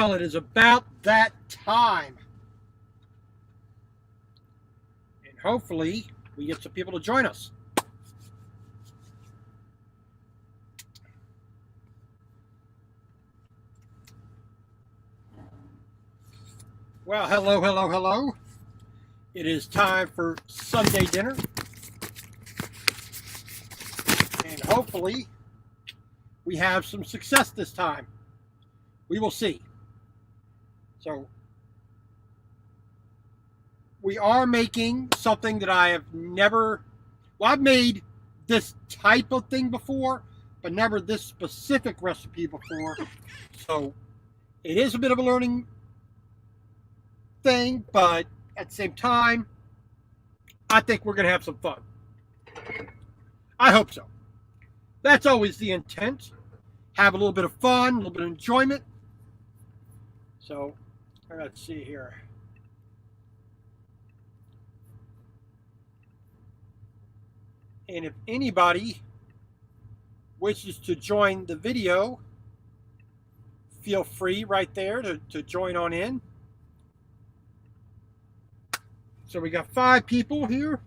Well, it is about that time. And hopefully we get some people to join us. Well, hello, hello, hello. It is time for Sunday dinner. And hopefully we have some success this time. We will see. So we are making something that I have never, well, I've made this type of thing before, but never this specific recipe before. So it is a bit of a learning thing, but at the same time, I think we're going to have some fun. I hope so. That's always the intent. Have a little bit of fun, a little bit of enjoyment. So, let's see here. And if anybody wishes to join the video, feel free right there to join on in. So we got 5 people here.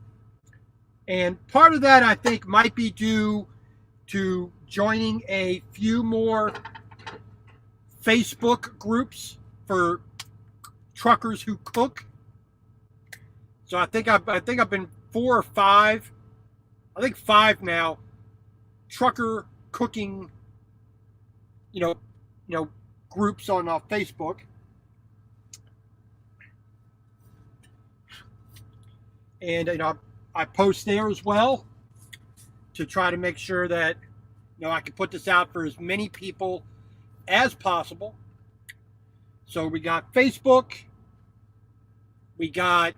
And part of that, I think, might be due to joining a few more Facebook groups for truckers who cook. So I think I've been 4 or 5, I think 5 now, trucker cooking, groups on Facebook. And I post there as well to try to make sure that I can put this out for as many people as possible. So we got Facebook, we got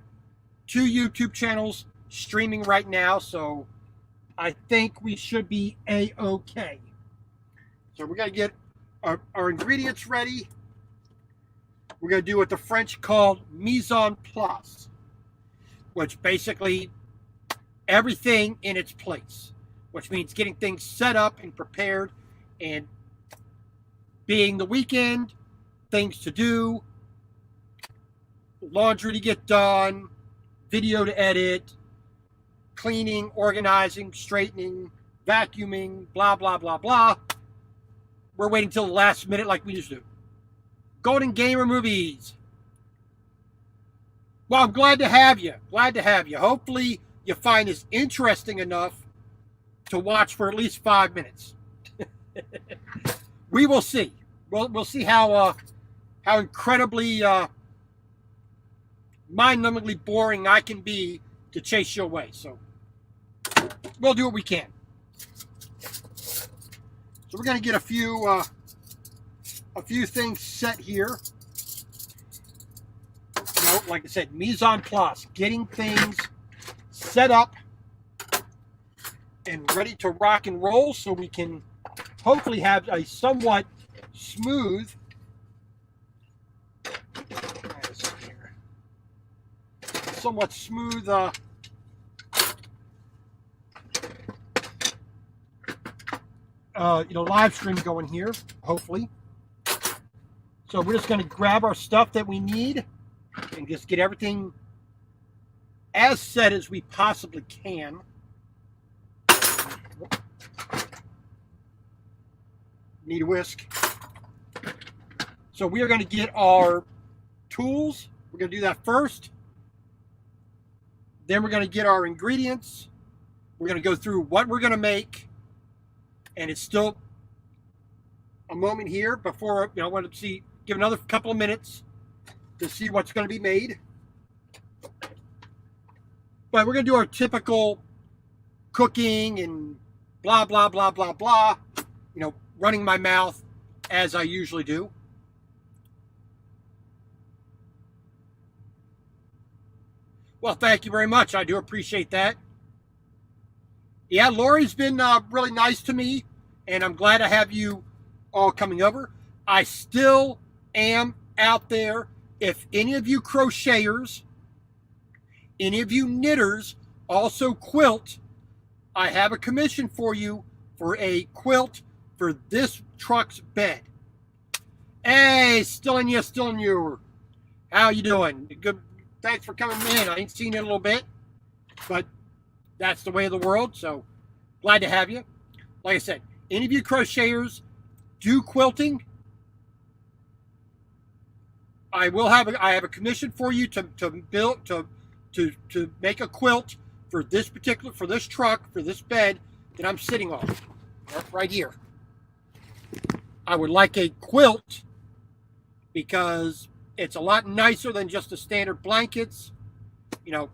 2 YouTube channels streaming right now, so I think we should be A-okay. So we're going to get our ingredients ready. We're going to do what the French call mise en place, which basically everything in its place, which means getting things set up and prepared, and being the weekend, things to do, laundry to get done, video to edit, cleaning, organizing, straightening, vacuuming, blah, blah, blah, blah. We're waiting till the last minute like we used to. Golden Gamer Movies. Well, I'm glad to have you. Glad to have you. Hopefully you find this interesting enough to watch for at least 5 minutes. We will see. We'll see how incredibly mind-numbingly boring I can be to chase you away. So we'll do what we can. So we're going to get a few things set here. Like I said, mise en place, getting things set up and ready to rock and roll, so we can hopefully have a somewhat smooth live stream going here, hopefully. So we're just going to grab our stuff that we need and just get everything as set as we possibly can. Need a whisk. So we are going to get our tools. We're going to do that first. Then we're going to get our ingredients. We're going to go through what we're going to make. And it's still a moment here before, I want to give another couple of minutes to see what's going to be made. But we're going to do our typical cooking and blah, blah, blah, blah, blah. Running my mouth as I usually do. Well, thank you very much. I do appreciate that. Yeah, Lori's been really nice to me, and I'm glad to have you all coming over. I still am out there. If any of you crocheters, any of you knitters also quilt, I have a commission for you for a quilt for this truck's bed. Hey, still in you, still in you. How you doing? Good. Thanks for coming in. I ain't seen you in a little bit, but that's the way of the world. So glad to have you. Like I said, any of you crocheters do quilting, I have a commission for you to build to make a quilt for this truck for this bed that I'm sitting on right here. I would like a quilt because it's a lot nicer than just the standard blankets. You know,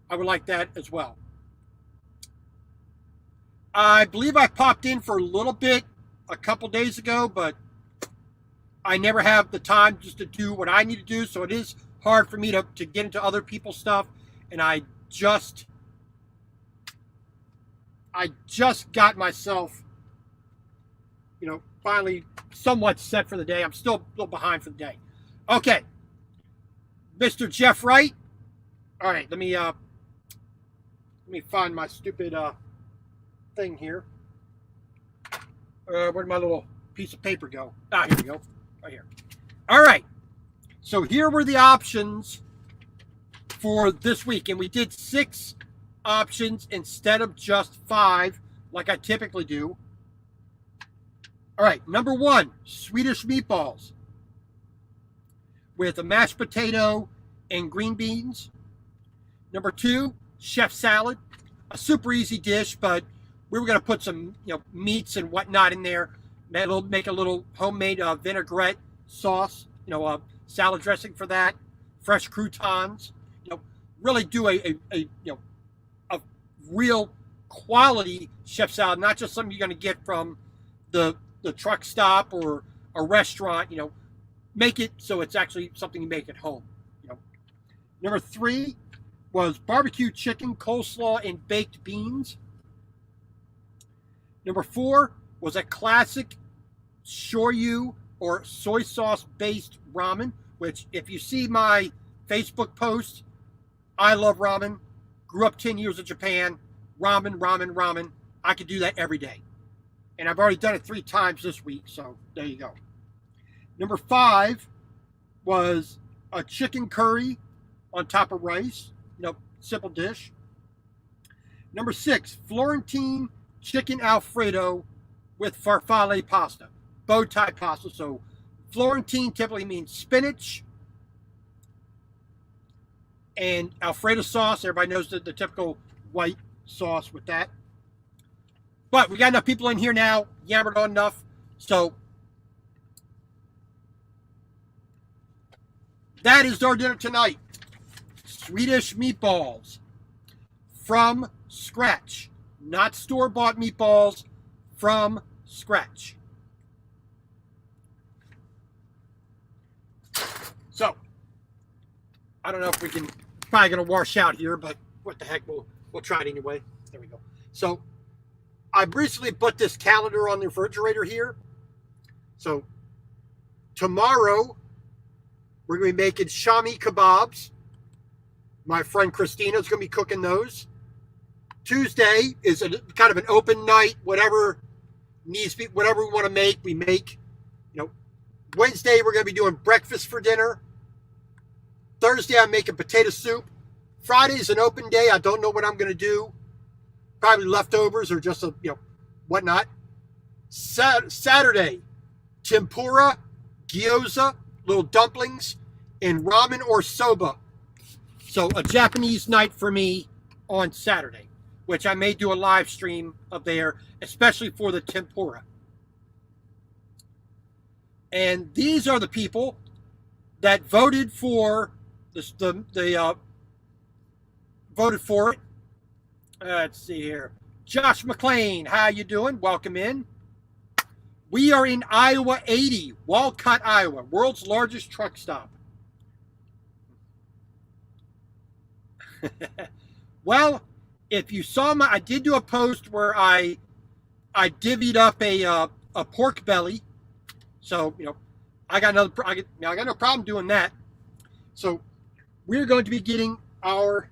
I would like that as well. I believe I popped in for a little bit a couple days ago, but I never have the time just to do what I need to do, so it is hard for me to get into other people's stuff, and I just got myself, finally somewhat set for the day. I'm still a little behind for the day. Okay, Mr. Jeff Wright. All right, let me find my stupid thing here. Where'd my little piece of paper go? Ah, here we go. Right here. All right. So here were the options for this week, and we did 6 options instead of just 5 like I typically do. All right, number 1, Swedish meatballs with a mashed potato and green beans. Number 2, chef salad, a super easy dish, but we were going to put some meats and whatnot in there. Make a little homemade vinaigrette sauce, salad dressing for that. Fresh croutons. Really do a real quality chef salad, not just something you're going to get from the truck stop or a restaurant. Make it so it's actually something you make at home. Number 3 was barbecue chicken, coleslaw, and baked beans. Number 4 was a classic shoyu or soy sauce based ramen, which if you see my Facebook post, I love ramen. Grew up 10 years in Japan. Ramen. I could do that every day. And I've already done it 3 times this week, so there you go. Number 5 was a chicken curry on top of rice. Simple dish. Number 6, Florentine chicken alfredo with farfalle pasta, bowtie pasta. So Florentine typically means spinach and alfredo sauce. Everybody knows the typical white sauce with that. But we got enough people in here now, yammered on enough. So that is our dinner tonight. Swedish meatballs from scratch. Not store-bought meatballs, from scratch. So, I don't know if we can, probably going to wash out here, but what the heck, we'll try it anyway. There we go. So, I recently put this calendar on the refrigerator here. So, tomorrow, we're going to be making shami kebabs. My friend Christina is going to be cooking those. Tuesday is kind of an open night. Whatever needs to be, whatever we want to make, we make. Wednesday we're going to be doing breakfast for dinner. Thursday I'm making potato soup. Friday is an open day. I don't know what I'm going to do. Probably leftovers or just whatnot. Saturday, tempura, gyoza, little dumplings, and ramen or soba. So a Japanese night for me on Saturday, which I may do a live stream of there, especially for the tempura. And these are the people that voted for voted for it. Let's see here. Josh McLean, how you doing? Welcome in. We are in Iowa 80, Walcott, Iowa, world's largest truck stop. Well, if you saw I did do a post where I divvied up a pork belly. So, I got no problem doing that. So, we're going to be getting ourselves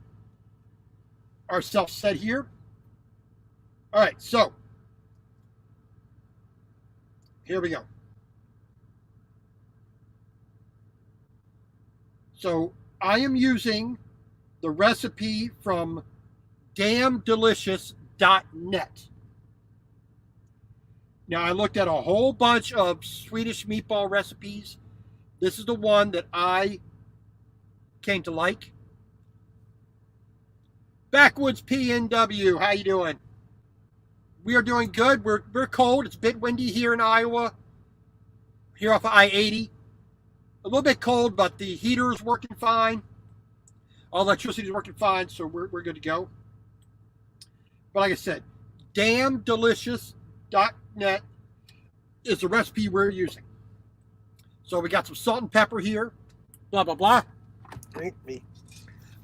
set here. All right, so here we go. So I am using the recipe from damndelicious.net. Now, I looked at a whole bunch of Swedish meatball recipes. This is the one that I came to like. Backwoods PNW, how you doing? We are doing good. We're cold. It's a bit windy here in Iowa. Here off of I-80. A little bit cold, but the heater is working fine. All electricity is working fine, so we're good to go. But like I said, damndelicious.net is the recipe we're using. So we got some salt and pepper here. Blah, blah, blah.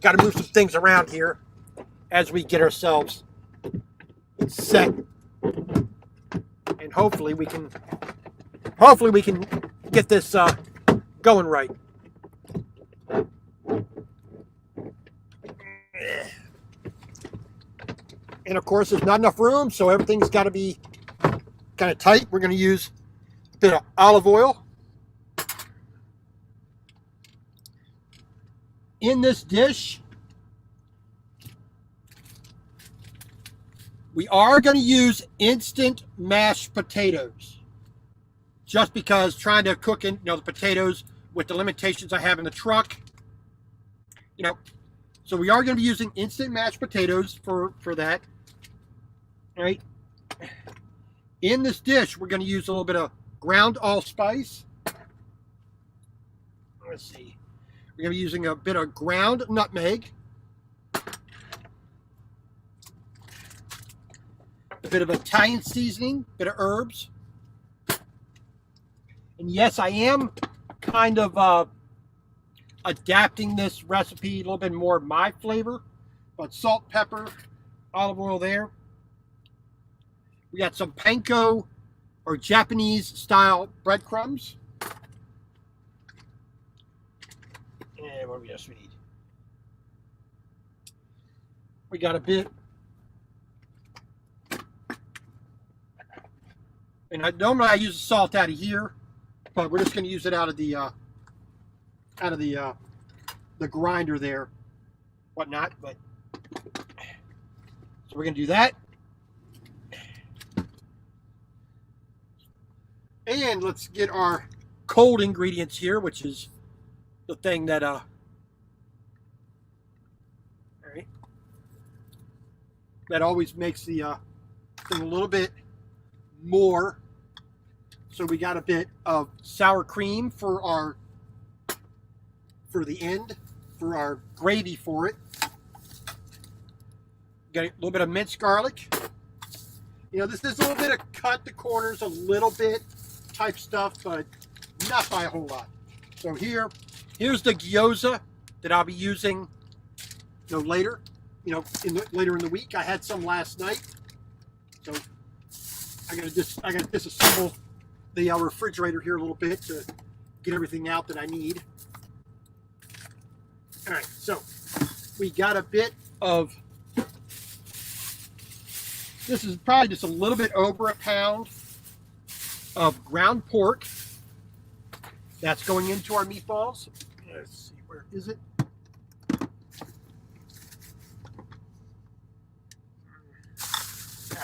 Got to move some things around here as we get ourselves set. And hopefully we can get this going right. And of course, there's not enough room, so everything's got to be kind of tight. We're going to use a bit of olive oil. In this dish, we are going to use instant mashed potatoes. Just because trying to cook in, the potatoes with the limitations I have in the truck, so we are going to be using instant mashed potatoes for that. All right. In this dish, we're going to use a little bit of ground allspice. Let's see. We're going to be using a bit of ground nutmeg. A bit of Italian seasoning, a bit of herbs. And yes, I am kind of adapting this recipe a little bit more my flavor. But salt, pepper, olive oil there. We got some panko or Japanese style breadcrumbs. And what else we need? We got a bit. And normally I use the salt out of here, but we're just going to use it out of the grinder there, whatnot. But so we're going to do that. And let's get our cold ingredients here, which is the thing that, all right, that always makes the thing a little bit more. So we got a bit of sour cream for the end, for our gravy for it. Got a little bit of minced garlic. This is a little bit of cut the corners a little bit type stuff, but not by a whole lot. So here's the gyoza that I'll be using, later, later in the week. I had some last night, so I gotta disassemble the refrigerator here a little bit to get everything out that I need. All right, so we got a bit of. This is probably just a little bit over a pound of ground pork. That's going into our meatballs. Let's see, where is it?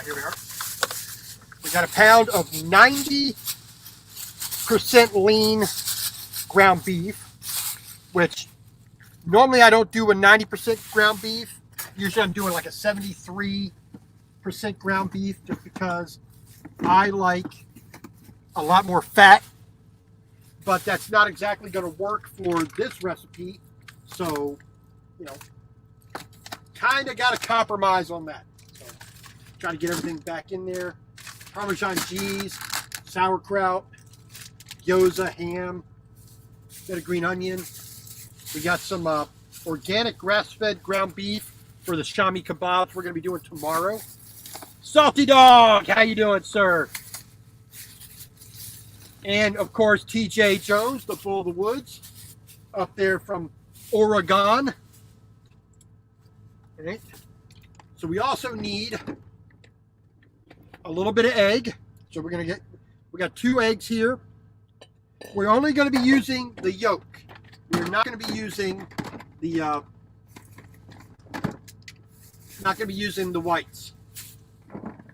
Here we are. We got a pound of 90% lean ground beef, which normally I don't do a 90% ground beef. Usually I'm doing like a 73% ground beef just because I like a lot more fat, but that's not exactly going to work for this recipe. So, kind of got to compromise on that. So, try to get everything back in there. Parmesan cheese, sauerkraut, gyoza, ham, bit of green onion. We got some organic grass-fed ground beef for the shami kebabs we're going to be doing tomorrow. Salty Dog, how you doing, sir? And, of course, T.J. Jones, the Bull of the Woods, up there from Oregon. All right. So we also need a little bit of egg. So we got 2 eggs here. We're only going to be using the yolk. we're not going to be using the whites.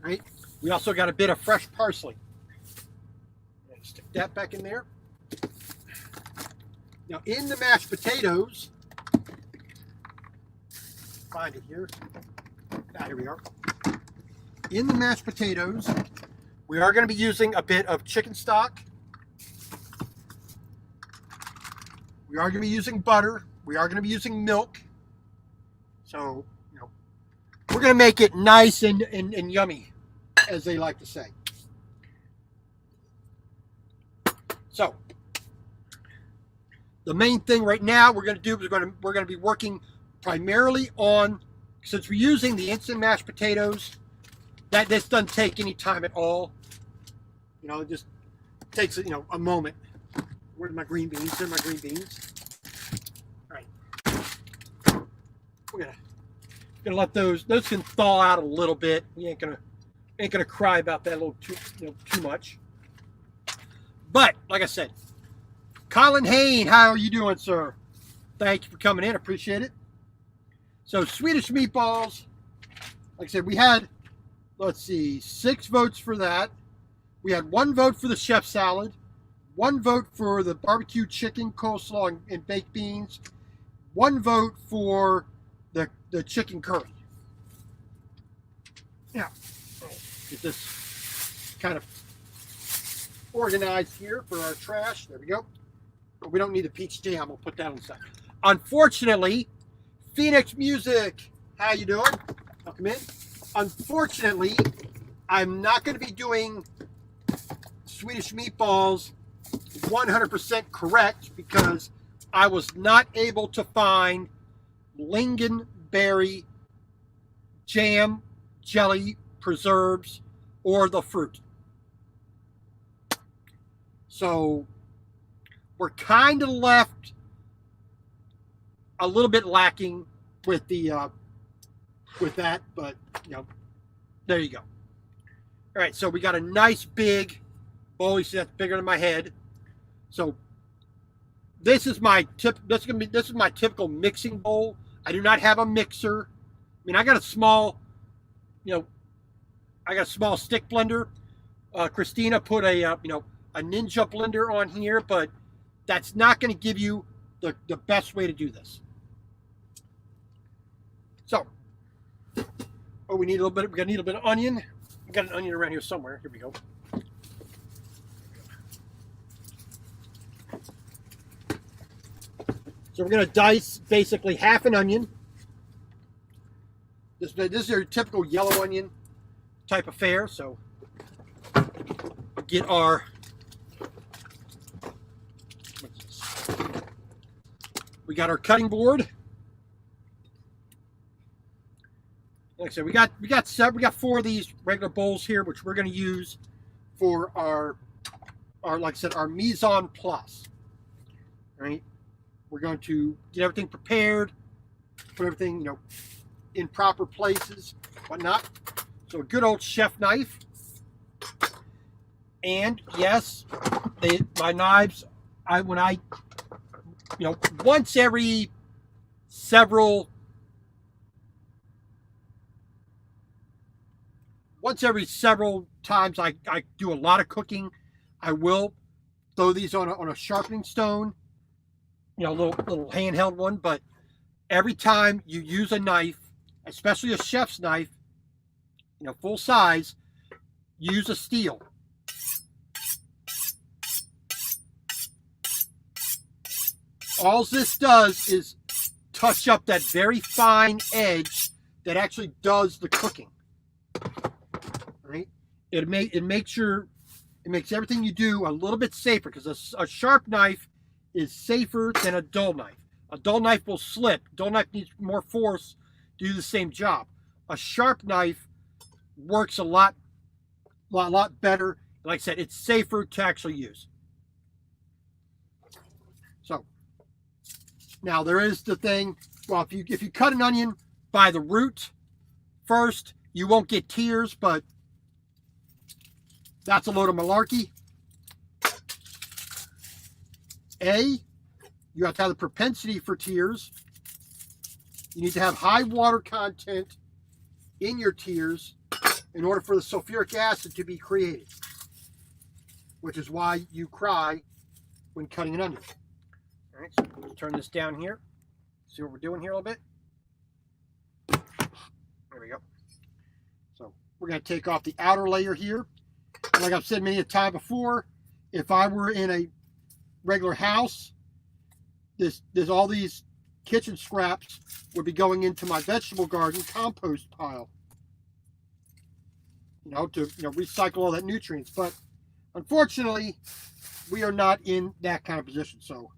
Right? We also got a bit of fresh parsley. Stick that back in there. Now in the mashed potatoes, find it here. Here we are. In the mashed potatoes, we are going to be using a bit of chicken stock. We are going to be using butter. We are going to be using milk. So, you know, we're going to make it nice and yummy, as they like to say. So, the main thing right now we're going to do is we're going to be working primarily on, since we're using the instant mashed potatoes, that this doesn't take any time at all. You know, it just takes, you know, a moment. Where's my green beans? There's my green beans. All right. We're gonna let those can thaw out a little bit. We ain't gonna cry about that a little too much. But like I said, Colin Hain, how are you doing, sir? Thank you for coming in. Appreciate it. So Swedish meatballs, like I said, we had, let's see, 6 votes for that. We had 1 vote for the chef salad, 1 vote for the barbecue chicken, coleslaw, and baked beans, 1 vote for the chicken curry. Now, get this kind of organized here for our trash. There we go. But we don't need the peach jam. We'll put that on the side. Unfortunately, Phoenix Music, how you doing? Welcome in. Unfortunately, I'm not going to be doing Swedish meatballs 100% correct because I was not able to find lingonberry jam, jelly, preserves, or the fruit. So we're kind of left a little bit lacking with the with that, but you know, there you go. All right, so we got a nice big bowl. You see that's bigger than my head. So this is my this is my typical mixing bowl. I do not have a mixer. I mean, I got a small, you know, I got a small stick blender. Christina put a a Ninja blender on here, but that's not going to give you the best way to do this. So, we need a little bit. We're gonna need a bit of onion. We got an onion around here somewhere. Here we go. So we're gonna dice basically half an onion. This is your typical yellow onion type affair. So get our we got our cutting board. Like I said, we got 4 of these regular bowls here, which we're going to use for our like I said, our mise en place. Right? We're going to get everything prepared, put everything, you know, in proper places, whatnot. So a good old chef knife. And yes, my knives, once every several times I do a lot of cooking, I will throw these on a sharpening stone, you know, little handheld one. But every time you use a knife, especially a chef's knife, you know, full size, use a steel. All this does is touch up that very fine edge that actually does the cooking. Right? It makes everything you do a little bit safer, because a sharp knife is safer than a dull knife. A dull knife will slip. A dull knife needs more force to do the same job. A sharp knife works a lot better. Like I said, it's safer to actually use. So now there is the thing. Well, if you cut an onion by the root first, you won't get tears, but that's a load of malarkey. You have to have the propensity for tears. You need to have high water content in your tears in order for the sulfuric acid to be created, which is why you cry when cutting an onion. All right, so let's turn this down here. See what we're doing here a little bit? There we go. So we're going to take off the outer layer here. And like I've said many a time before, if I were in a regular house, there's all these kitchen scraps would be going into my vegetable garden compost pile. To recycle all that nutrients. But unfortunately, we are not in that kind of position. So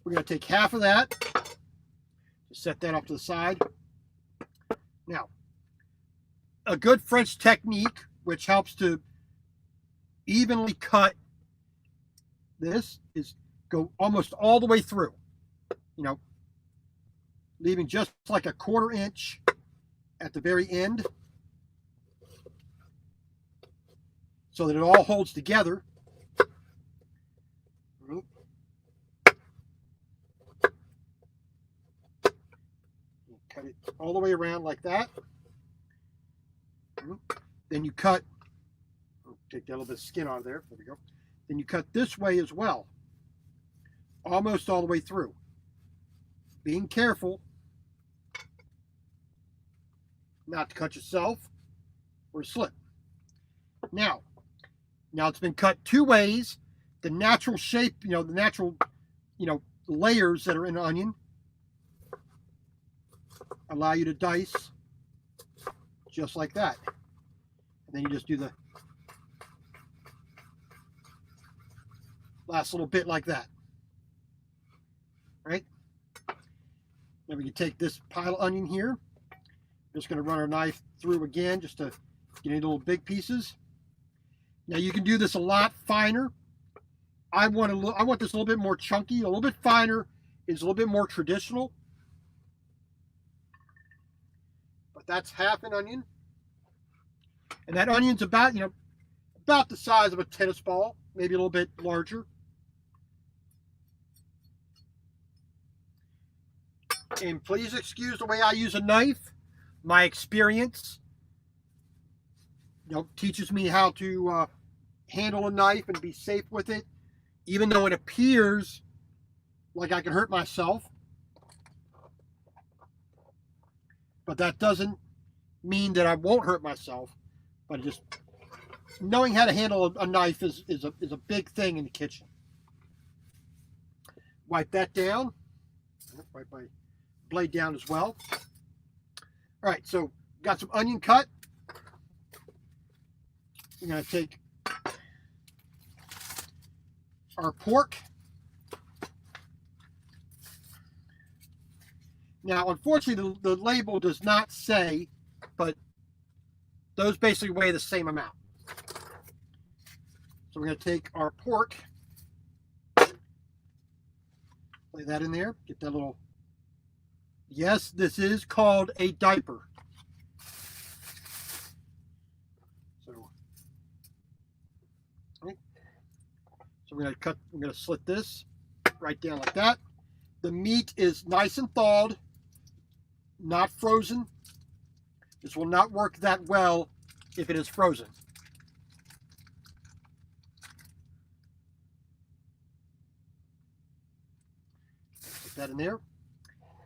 we're going to take half of that, just set that off to the side. Now, a good French technique, which helps to evenly cut this, is go almost all the way through. Leaving just like a 1/4 inch at the very end, so that it all holds together. Cut it all the way around like that. Then you cut, take that little bit of skin out of there. There we go. Then you cut this way as well, almost all the way through. Being careful not to cut yourself or slip. Now it's been cut 2 ways. The natural shape, the natural, layers that are in an onion allow you to dice just like that. And then you just do the last little bit like that. Right? Then we can take this pile of onion here. Just going to run our knife through again just to get any little big pieces. Now you can do this a lot finer. I want this a little bit more chunky. A little bit finer is a little bit more traditional. But that's half an onion. And that onion's about the size of a tennis ball, maybe a little bit larger. And please excuse the way I use a knife. My experience, teaches me how to handle a knife and be safe with it, even though it appears like I can hurt myself. But that doesn't mean that I won't hurt myself. But just knowing how to handle a knife is a big thing in the kitchen. Wipe that down. Wipe my blade down as well. All right, so got some onion cut. We're going to take our pork. Now, unfortunately, the label does not say, but those basically weigh the same amount. So we're going to take our pork, lay that in there, get that little, yes, this is called a diaper. So we're going to slit this right down like that. The meat is nice and thawed, not frozen. This will not work that well if it is frozen. Put that in there.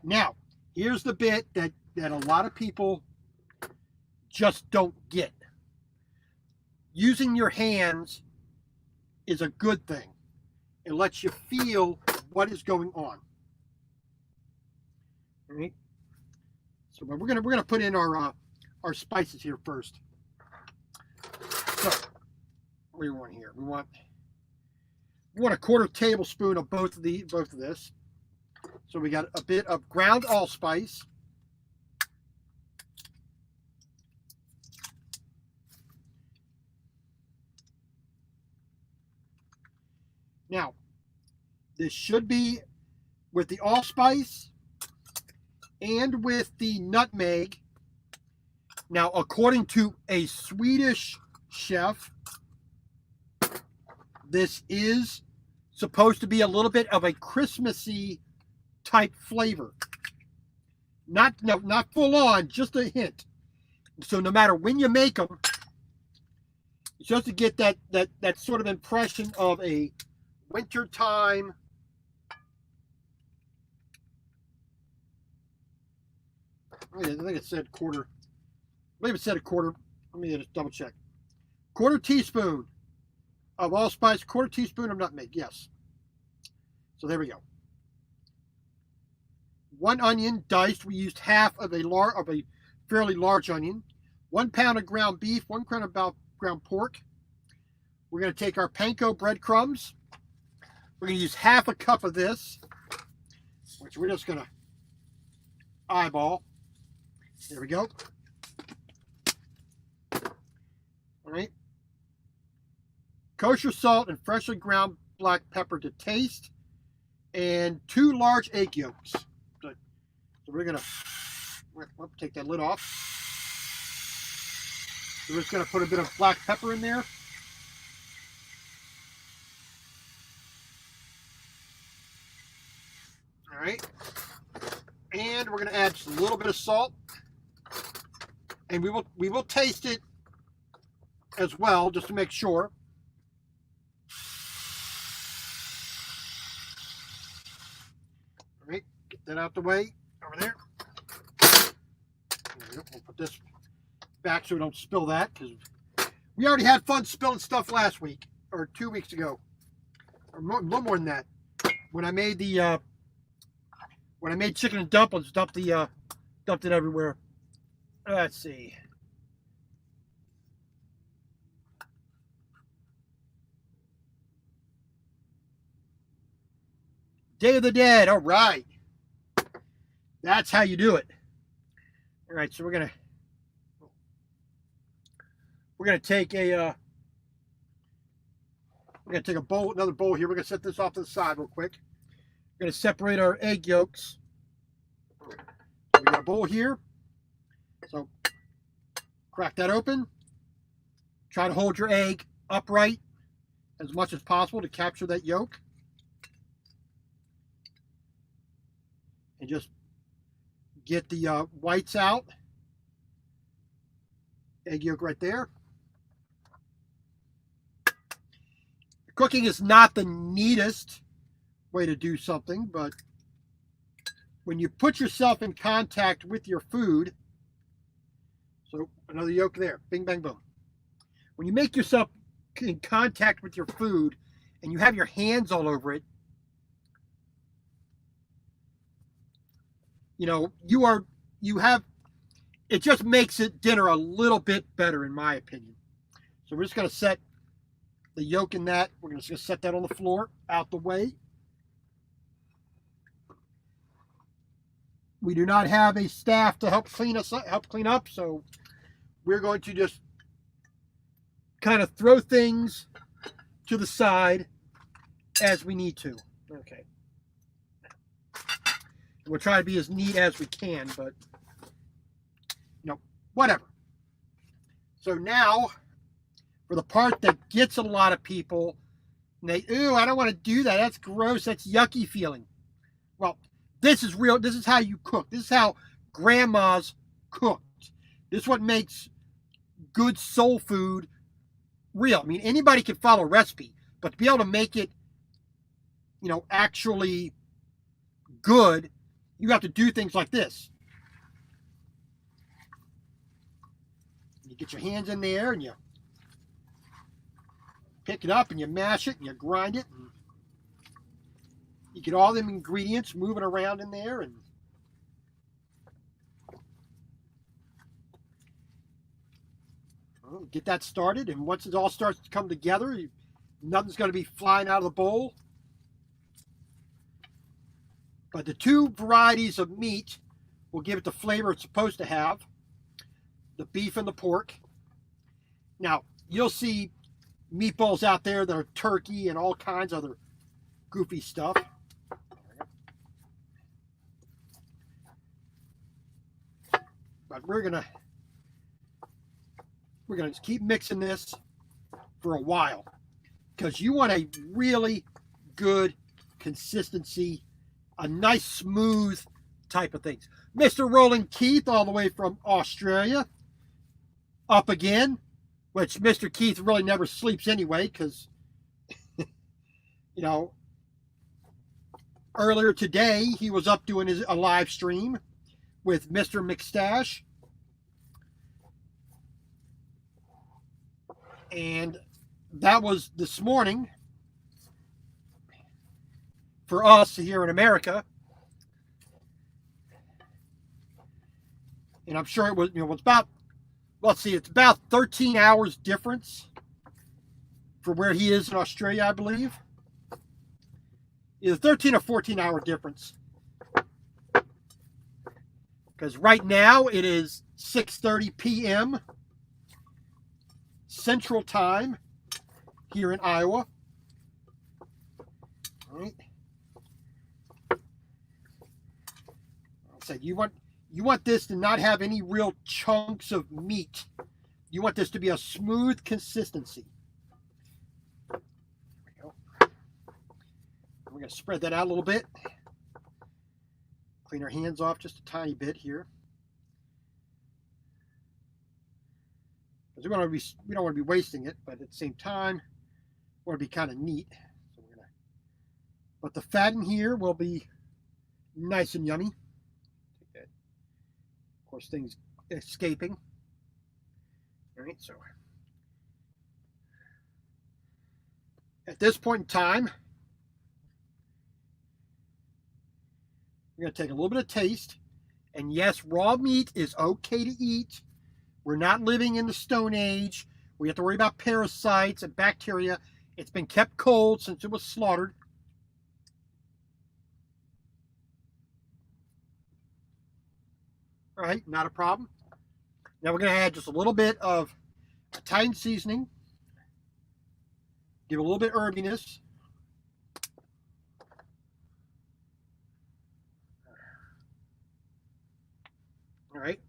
Now, here's the bit that a lot of people just don't get. Using your hands is a good thing. It lets you feel what is going on. All right. So we're gonna put in our spices here first. So what do we want here? We want a 1/4 tablespoon of both of this. So we got a bit of ground allspice. Now, this should be with the allspice and with the nutmeg. Now, according to a Swedish chef, this is supposed to be a little bit of a Christmassy type flavor. Not full on, just a hint. So no matter when you make them, it's just to get that sort of impression of a wintertime I think it said quarter. I believe it said a quarter. Let me just double check. Quarter teaspoon of allspice, quarter teaspoon of nutmeg. Yes. So there we go. 1 onion diced. We used half of a fairly large onion. 1 pound of ground beef. 1 pound of ground pork. We're going to take our panko breadcrumbs. We're going to use half a cup of this, which we're just going to eyeball. There we go. All right. Kosher salt and freshly ground black pepper to taste, and 2 large egg yolks. So we're going to take that lid off. So we're just going to put a bit of black pepper in there. All right. And we're going to add just a little bit of salt. And we will taste it as well, just to make sure. All right, get that out the way over there. We'll put this back so we don't spill that, because we already had fun spilling stuff last week or 2 weeks ago, or a little more than that. When I made chicken and dumplings, dumped it everywhere. Let's see. Day of the Dead. All right. That's how you do it. All right, so we're gonna take a bowl, another bowl here. We're gonna set this off to the side real quick. We're gonna separate our egg yolks. We got a bowl here. So crack that open. Try to hold your egg upright as much as possible to capture that yolk. And just get the whites out. Egg yolk right there. Cooking is not the neatest way to do something, but when you put yourself in contact with your food, so another yolk there, bing, bang, boom. When you make yourself in contact with your food and you have your hands all over it, it just makes dinner a little bit better, in my opinion. So we're just going to set the yolk in that. We're just going to set that on the floor, out the way. We do not have a staff to help clean up, so we're going to just kind of throw things to the side as we need to. Okay. We'll try to be as neat as we can, but whatever. So now, for the part that gets a lot of people, I don't want to do that. That's gross. That's yucky feeling. Well, this is real. This is how you cook. This is how grandmas cooked. This is what makes good soul food real. I mean, anybody can follow a recipe, but to be able to make it, actually good, you have to do things like this. You get your hands in there and you pick it up and you mash it and you grind it. And you get all them ingredients moving around in there, and get that started. And once it all starts to come together, nothing's going to be flying out of the bowl. But the 2 varieties of meat will give it the flavor it's supposed to have. The beef and the pork. Now, you'll see meatballs out there that are turkey and all kinds of other goofy stuff. But we're gonna just keep mixing this for a while, because you want a really good consistency, a nice smooth type of things. Mr. Roland Keith, all the way from Australia, up again, which Mr. Keith really never sleeps anyway, because, you know, earlier today he was up doing a live stream with Mr. McStash. And that was this morning for us here in America. And I'm sure it was, it's about, let's see, it's about 13 hours difference for where he is in Australia, I believe. Either 13 or 14 hour difference. Because right now it is 6:30 p.m. Central Time here in Iowa. All right. So you want this to not have any real chunks of meat. You want this to be a smooth consistency. There we go. We're going to spread that out a little bit. Clean our hands off just a tiny bit here. Because we don't want to be wasting it, but at the same time, we want to be kind of neat. So but the fat in here will be nice and yummy. Of course, things escaping. All right, so at this point in time, we're going to take a little bit of taste. And yes, raw meat is okay to eat. We're not living in the Stone Age. We have to worry about parasites and bacteria. It's been kept cold since it was slaughtered. All right, not a problem. Now we're going to add just a little bit of Italian seasoning. Give it a little bit of herbiness. All right.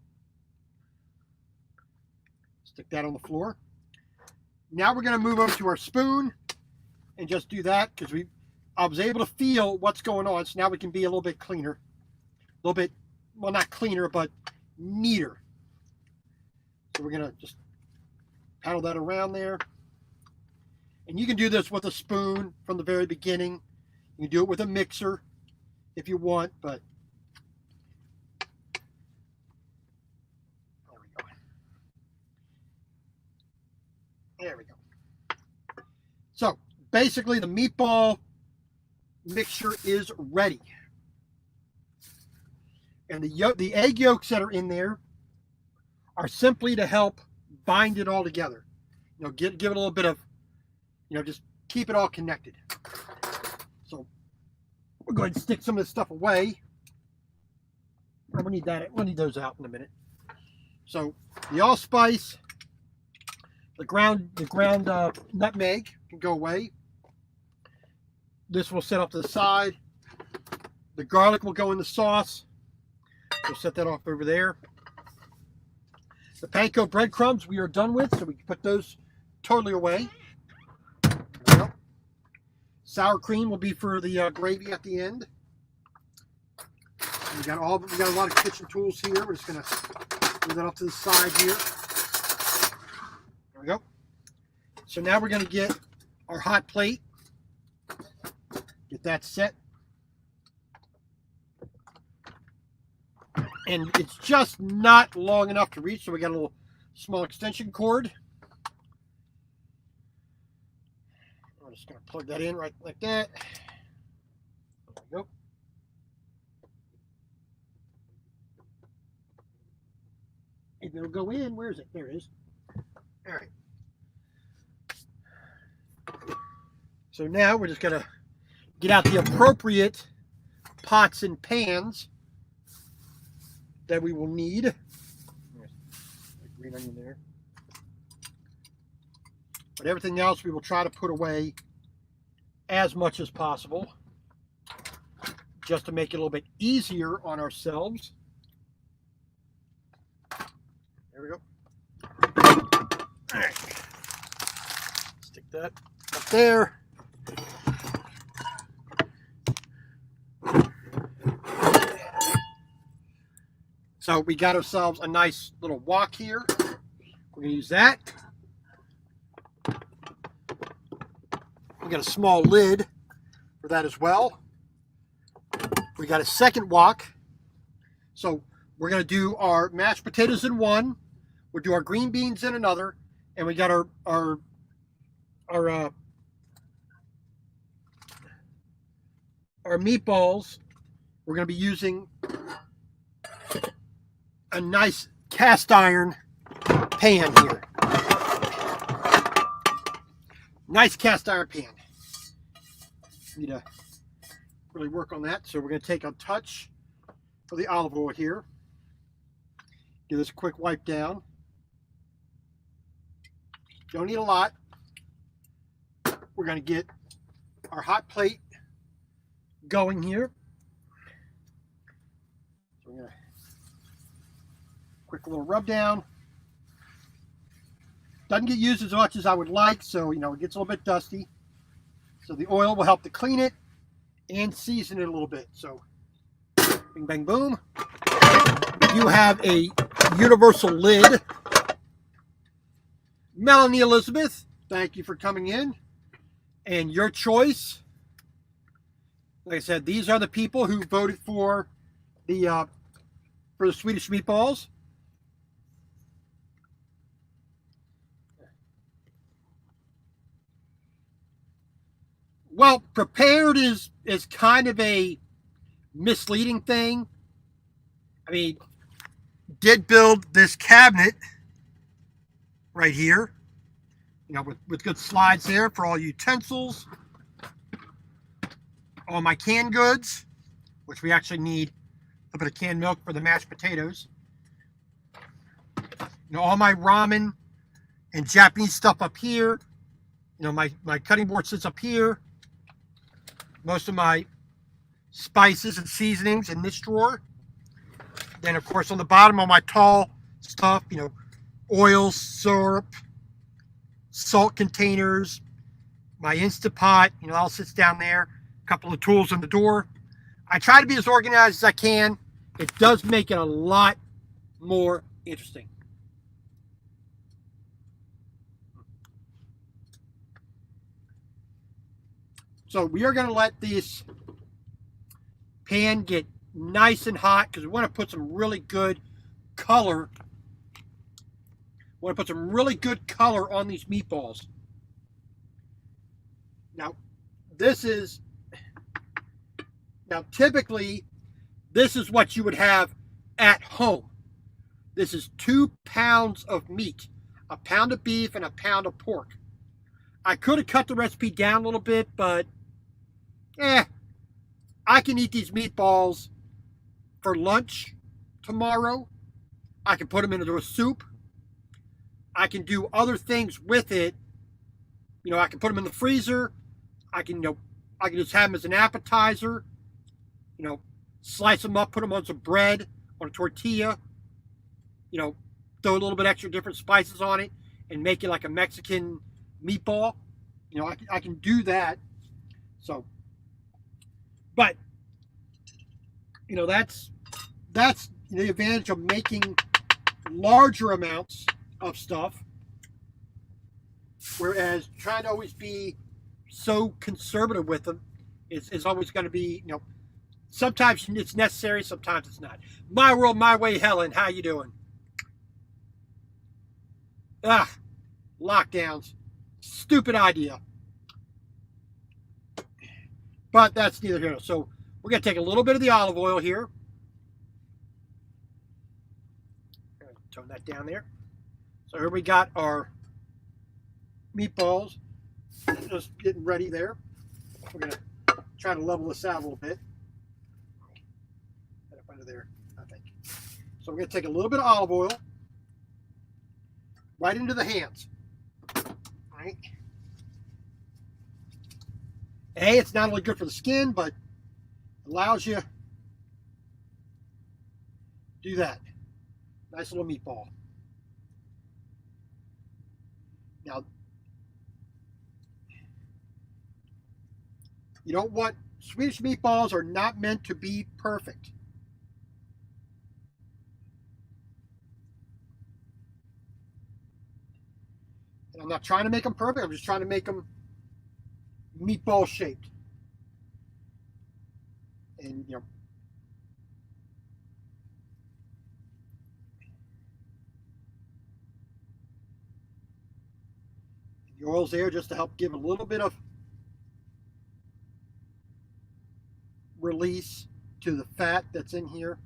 Stick that on the floor. Now we're going to move over to our spoon and just do that because I was able to feel what's going on. So now we can be a little bit cleaner. A little bit, well, not cleaner, but neater. So we're going to just paddle that around there. And you can do this with a spoon from the very beginning. You can do it with a mixer if you want, but there we go. There we go. So basically the meatball mixture is ready. And the egg yolks that are in there are simply to help bind it all together. Give it a little bit of, just keep it all connected. So we'll go ahead and stick some of this stuff away. We'll need those out in a minute. So the allspice, the ground nutmeg can go away. This will set off to the side. The garlic will go in the sauce. We'll set that off over there. The panko breadcrumbs we are done with, so we can put those totally away. Sour cream will be for the gravy at the end. We got a lot of kitchen tools here. We're just gonna move that off to the side here. There we go. So now we're gonna get our hot plate. Get that set. And it's just not long enough to reach, so we got a little small extension cord. I'm just going to plug that in right like that. There we go. And it'll go in. Where is it? There it is. All right. So now we're just going to get out the appropriate pots and pans that we will need. Green onion there. But everything else we will try to put away as much as possible, just to make it a little bit easier on ourselves. There we go. All right. Stick that up there. So we got ourselves a nice little wok here. We're going to use that. We got a small lid for that as well. We got a second wok. So we're going to do our mashed potatoes in one. We'll do our green beans in another. And we got our meatballs. We're going to be using a nice cast iron pan here. Nice cast iron pan. Need to really work on that. So we're going to take a touch of the olive oil here. Do this quick wipe down. Don't need a lot. We're going to get our hot plate going here. So we're going to quick little rub down. Doesn't get used as much as I would like, so it gets a little bit dusty. So the oil will help to clean it and season it a little bit. So bing bang boom. You have a universal lid. Melanie Elizabeth, thank you for coming in. And your choice, like I said, these are the people who voted for the Swedish meatballs. Well, prepared is kind of a misleading thing. I mean, did build this cabinet right here, with good slides there for all utensils, all my canned goods, which we actually need a bit of canned milk for the mashed potatoes. All my ramen and Japanese stuff up here. My cutting board sits up here. Most of my spices and seasonings in this drawer. Then, of course, on the bottom, all my tall stuff, oil, syrup, salt containers, my Instapot, all sits down there. A couple of tools in the door. I try to be as organized as I can. It does make it a lot more interesting. So we are going to let this pan get nice and hot because we want to put some really good color. We want to put some really good color on these meatballs. Now, typically, this is what you would have at home. This is 2 pounds of meat, a pound of beef and a pound of pork. I could have cut the recipe down a little bit, but I can eat these meatballs for lunch tomorrow. I can put them into a soup. I can do other things with it. I can put them in the freezer. I can just have them as an appetizer. Slice them up, put them on some bread, on a tortilla. Throw a little bit extra different spices on it and make it like a Mexican meatball. I can do that. So, but that's the advantage of making larger amounts of stuff, whereas trying to always be so conservative with them is always going to be, sometimes it's necessary, sometimes it's not. My world, my way, Helen. How you doing? Lockdowns. Stupid idea. But that's neither here nor there. So we're going to take a little bit of the olive oil here. Tone that down there. So here we got our meatballs. Just getting ready there. We're going to try to level this out a little bit. Get up under there, I think. So we're going to take a little bit of olive oil right into the hands. All right. It's not only good for the skin, but allows you to do that. Nice little meatball. Now, Swedish meatballs are not meant to be perfect. I'm not trying to make them perfect. I'm just trying to make them meatball shaped. And, you know, the oil's there just to help give a little bit of release to the fat that's in here.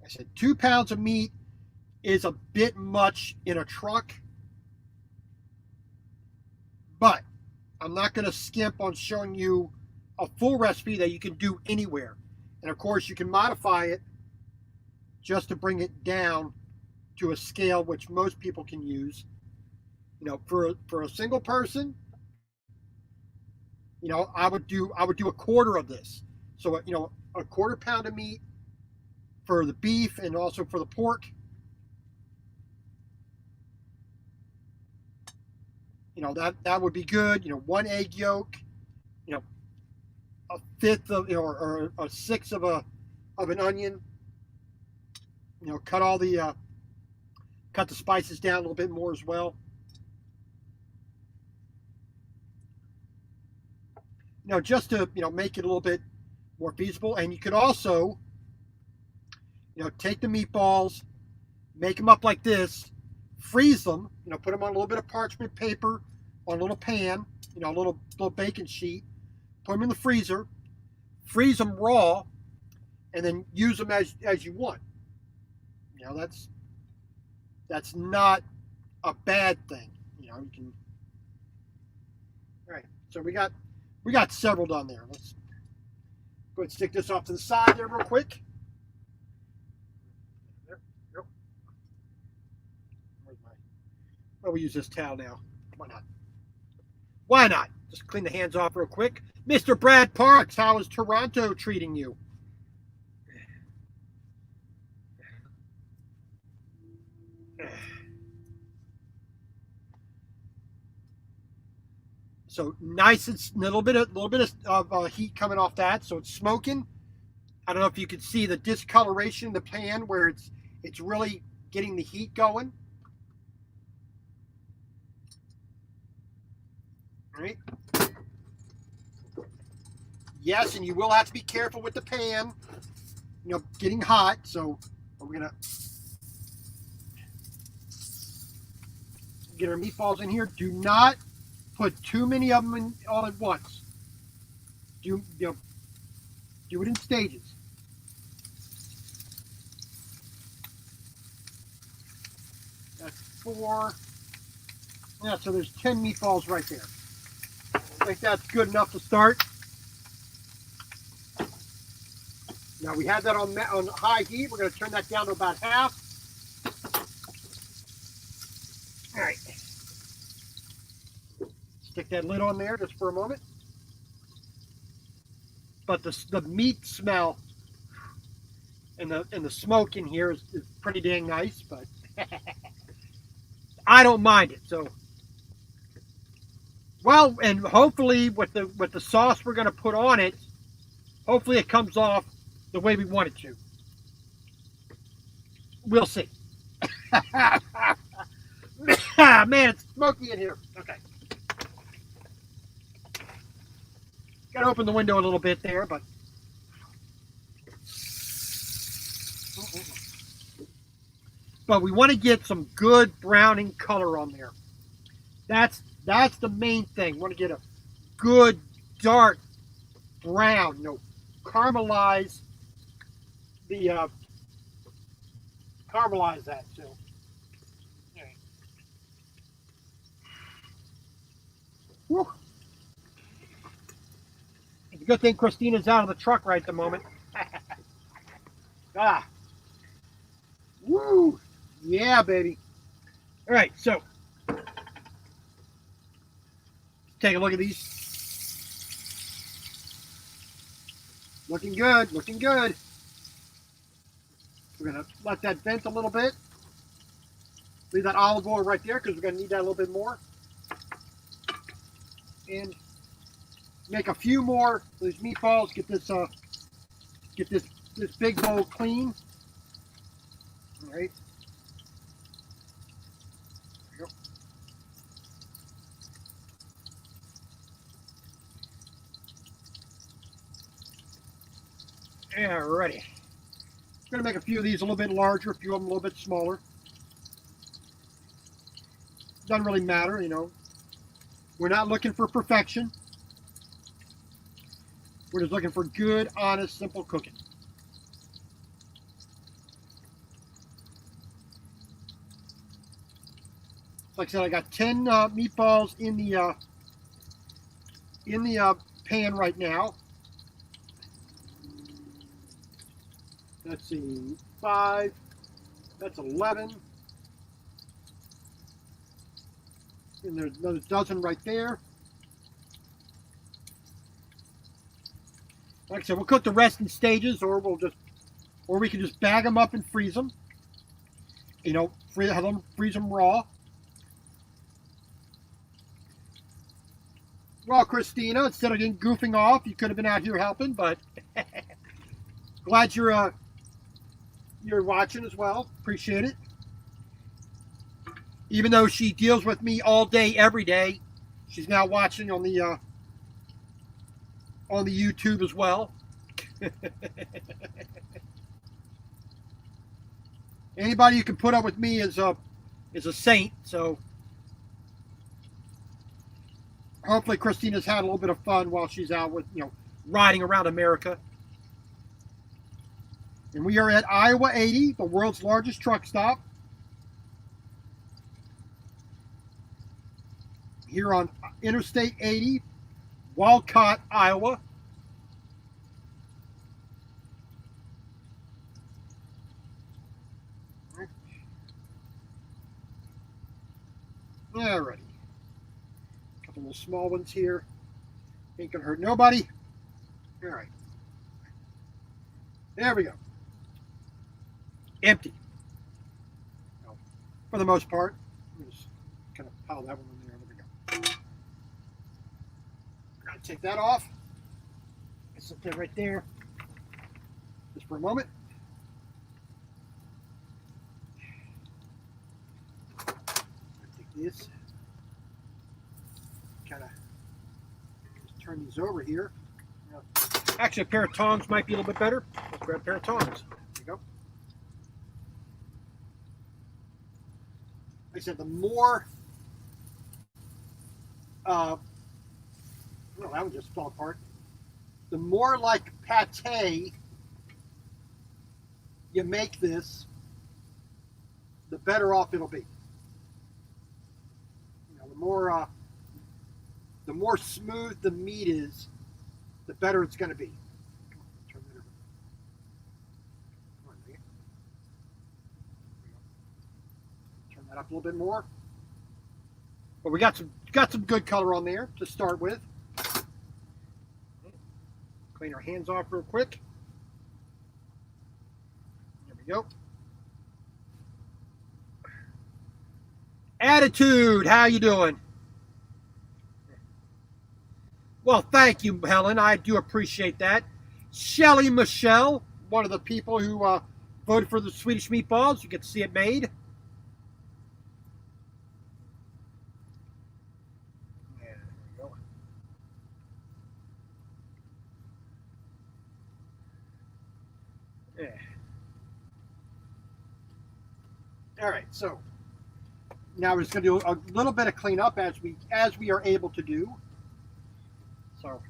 I said 2 pounds of meat is a bit much in a truck, but I'm not going to skimp on showing you a full recipe that you can do anywhere. And of course, you can modify it just to bring it down to a scale which most people can use. You know, for a single person, you know, I would do a quarter of this. So, you know, a quarter pound of meat for the beef and also for the pork. You know, that would be good. You know, 1 egg yolk, you know, a fifth of, you know, or a sixth of an onion. You know, cut the spices down a little bit more as well. You know, just to, you know, make it a little bit more feasible. And you could also, you know, take the meatballs, make them up like this, freeze them, you know, put them on a little bit of parchment paper on a little pan, you know, a little baking sheet, put them in the freezer, freeze them raw, and then use them as you want. You know, that's not a bad thing. You know, you can. All right, so we got several done there. Let's go ahead and stick this off to the side there real quick. There we go. Well, we use this towel now. Why not? Why not? Just clean the hands off real quick. Mr. Brad Parks, how is Toronto treating you? So nice and a little bit of heat coming off that, so it's smoking. I don't know if you can see the discoloration in the pan where it's really getting the heat going. All right. Yes, and you will have to be careful with the pan, you know, getting hot. So we're gonna get our meatballs in here. Do not put too many of them in all at once. Do it in stages. That's 4. Yeah, so there's 10 meatballs right there. I think that's good enough to start. Now we have that on high heat. We're going to turn that down to about half. All right. Stick that lid on there just for a moment. But the meat smell and the smoke in here is pretty dang nice, but I don't mind it. So, well, and hopefully with the sauce we're going to put on it, hopefully it comes off the way we want it to. We'll see. Man, it's smoky in here. Okay. Got to open the window a little bit there, but we want to get some good browning color on there. That's the main thing. We want to get a good dark brown, you know, caramelize that too. Okay. Whew. It's a good thing Christina's out of the truck right at the moment. Ah. Woo. Yeah, baby. All right, so take a look at these. Looking good, looking good. We're going to let that vent a little bit. Leave that olive oil right there because we're going to need that a little bit more. And Make a few more of these meatballs. Get this big bowl clean. All right. There we go. Alrighty. I'm going to make a few of these a little bit larger, a few of them a little bit smaller. Doesn't really matter, you know. We're not looking for perfection. We're just looking for good, honest, simple cooking. Like I said, I got 10 meatballs in the pan right now. Let's see, 5. That's 11. And there's another dozen right there. Like I said, we'll cook the rest in stages, or we can just bag them up and freeze them. You know, freeze them raw. Well, Christina, instead of goofing off, you could have been out here helping, but glad you're watching as well. Appreciate it. Even though she deals with me all day, every day, she's now watching on the YouTube as well. Anybody who can put up with me is a saint. So hopefully Christina's had a little bit of fun while she's out with, you know, riding around America. And we are at Iowa 80, the world's largest truck stop. Here on Interstate 80, Walcott, Iowa. Alrighty. A couple little small ones here. Ain't gonna hurt nobody. Alright. There we go. Empty. Well, for the most part. Just kind of pile that one in there. There we go. Gotta take that off. Set that right there. Just for a moment. Take this. Kind of just turn these over here. Actually, a pair of tongs might be a little bit better. Let's grab a pair of tongs. There you go. Like I said, the more, well, that one just fell apart. The more like pate you make this, the better off it'll be. You know, the more smooth the meat is, the better it's going to be. Turn that over. Turn that up a little bit more. But we got some good color on there to start with. Clean our hands off real quick. There we go. Attitude, how you doing? Well, thank you, Helen. I do appreciate that. Shelly Michelle, one of the people who voted for the Swedish meatballs. You get to see it made. Yeah, there we go. Yeah. All right, so now we're just going to do a little bit of cleanup as we are able to do. So,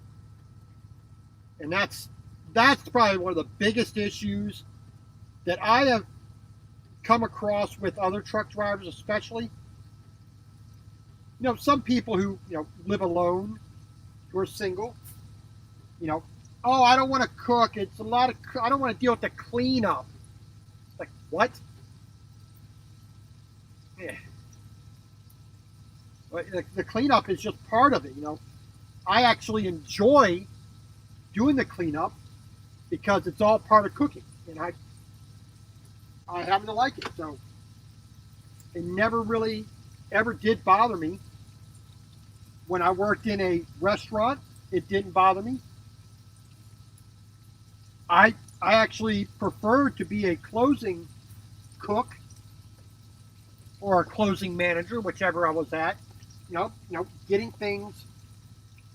and that's probably one of the biggest issues that I have come across with other truck drivers, especially. You know, some people who, you know, live alone, who are single. You know, oh, I don't want to cook. It's a lot of. I don't want to deal with the cleanup. Like what? Yeah. But the cleanup is just part of it. You know. I actually enjoy doing the cleanup because it's all part of cooking, and I happen to like it. So it never really ever did bother me when I worked in a restaurant it didn't bother me. I actually prefer to be a closing cook or a closing manager, whichever I was at. Getting things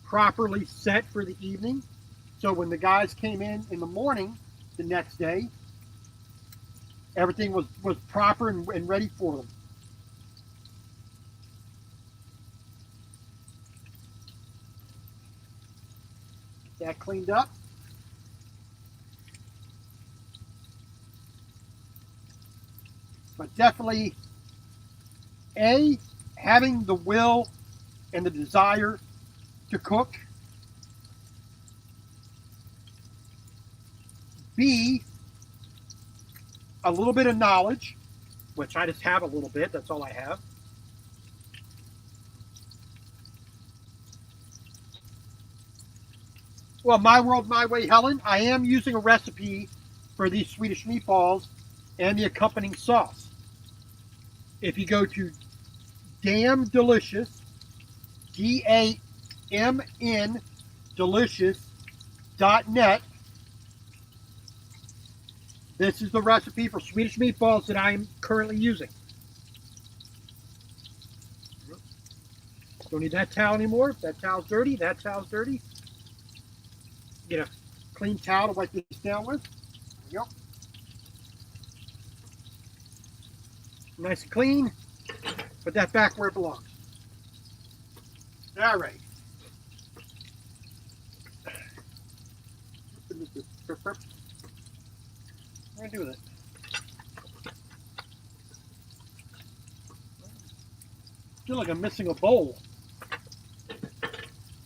properly set for the evening. So when the guys came in the morning the next day, everything was proper and ready for them. Get that cleaned up. But definitely, having the will and the desire to cook. B, a little bit of knowledge, which I just have a little bit. That's all I have. Well, My World, My Way, Helen, I am using a recipe for these Swedish meatballs and the accompanying sauce. If you go to Damn Delicious, DAMN delicious.net, this is the recipe for Swedish meatballs that I am currently using. Don't need that towel anymore. That towel's dirty. That towel's dirty. Get a clean towel to wipe this down with. There we go. Nice and clean. Put that back where it belongs. All right. What am I going to do with it? I feel like I'm missing a bowl. I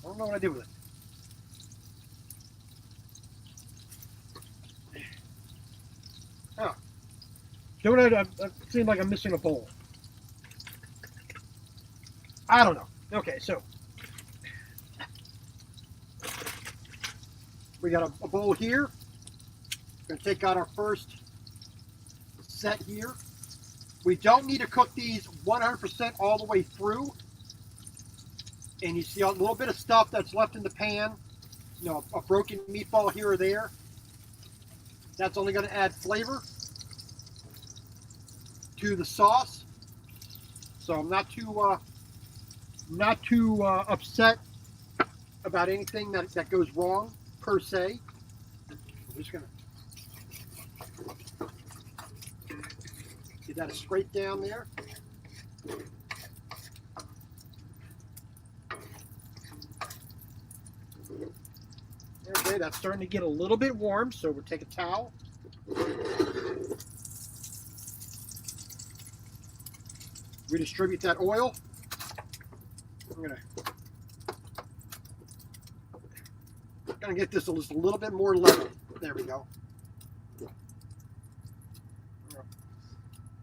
don't know what I do with it. Oh. It seems like I'm missing a bowl. I don't know. Okay, so we got a bowl here. We're going to take out our first set here. We don't need to cook these 100% all the way through. And you see a little bit of stuff that's left in the pan. A broken meatball here or there. That's only going to add flavor to the sauce. So I'm not too upset about anything that goes wrong per se. I'm just gonna get that straight down there. Okay, that's starting to get a little bit warm, so we'll take a towel. Redistribute that oil. I'm gonna get this just a little bit more level. There we go.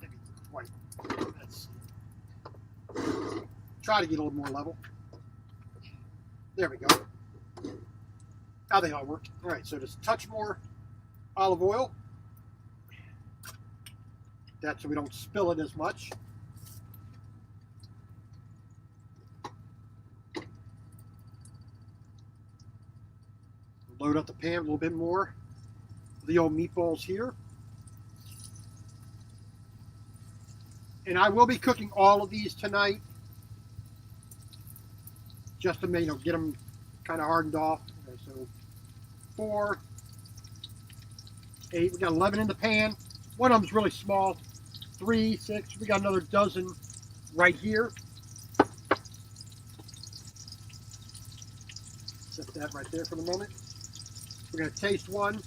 Maybe quite. Let's try to get a little more level. There we go. I think that'll work. All right, so just a touch more olive oil. That's so we don't spill it as much. Load up the pan a little bit more. The old meatballs here. And I will be cooking all of these tonight. Just to get them kind of hardened off. Okay, so 4, 8. We got 11 in the pan. One of them's really small. 3, 6. We got another dozen right here. Set that right there for the moment. We're going to taste one.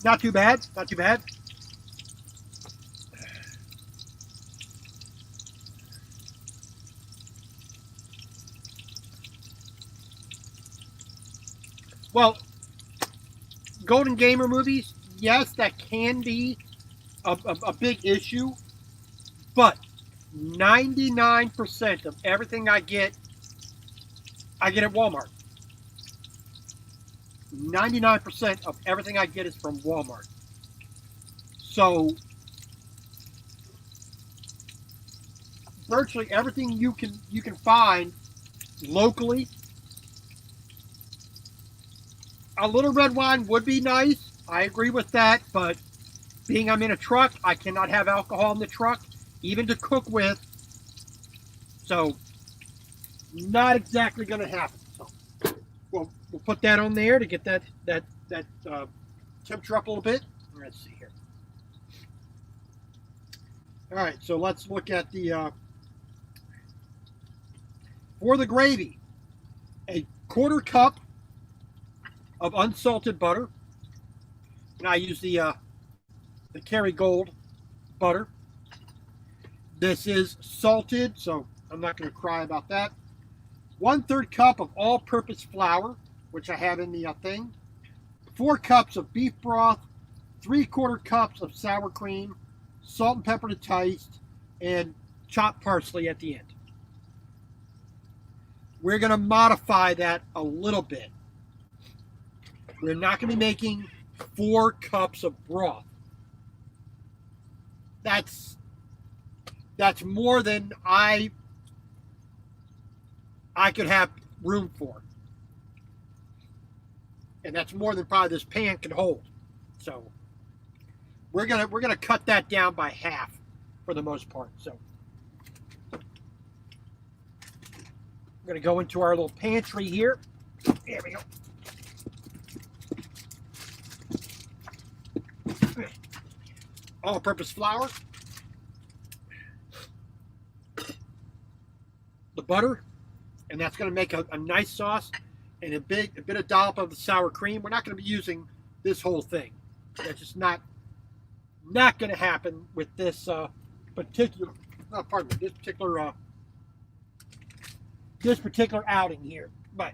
Not too bad. Not too bad. Well, Golden Gamer movies, yes, that can be a big issue, but 99% of everything I get at Walmart. 99% of everything I get is from Walmart. So virtually everything you can find locally. A little red wine would be nice. I agree with that, but being I'm in a truck, I cannot have alcohol in the truck, even to cook with. So not exactly going to happen. So we'll put that on there to get that temperature up a little bit. Let's see here. All right, so let's look at the for the gravy. A 1/4 cup of unsalted butter, and I use the Kerrygold butter. This is salted, so I'm not going to cry about that. 1/3 cup of all-purpose flour, which I have in the thing. 4 cups of beef broth. 3/4 cups of sour cream. Salt and pepper to taste, and chopped parsley at the end. We're going to modify that a little bit. We're not going to be making 4 cups of broth. That's more than I could have room for. And that's more than probably this pan can hold. So we're gonna cut that down by half for the most part. So we're gonna go into our little pantry here. There we go. All-purpose flour, the butter, and that's going to make a nice sauce, and a bit of dollop of the sour cream. We're not going to be using this whole thing. That's just not going to happen with this particular this particular outing here. But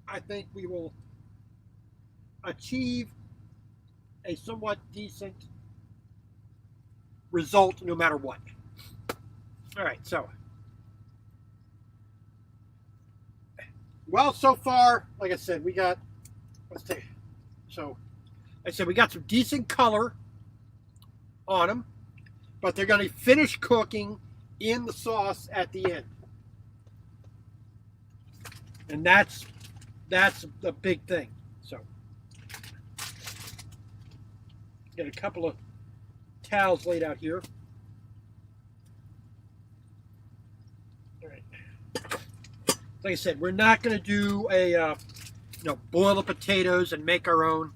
I think we will achieve a somewhat decent result no matter what. All right, so well, so far, like I said, we got, let's take, so like I said, we got some decent color on them, but they're going to finish cooking in the sauce at the end. And that's the big thing. So get a couple of towels laid out here. All right. Like I said, we're not going to do a boil the potatoes and make our own.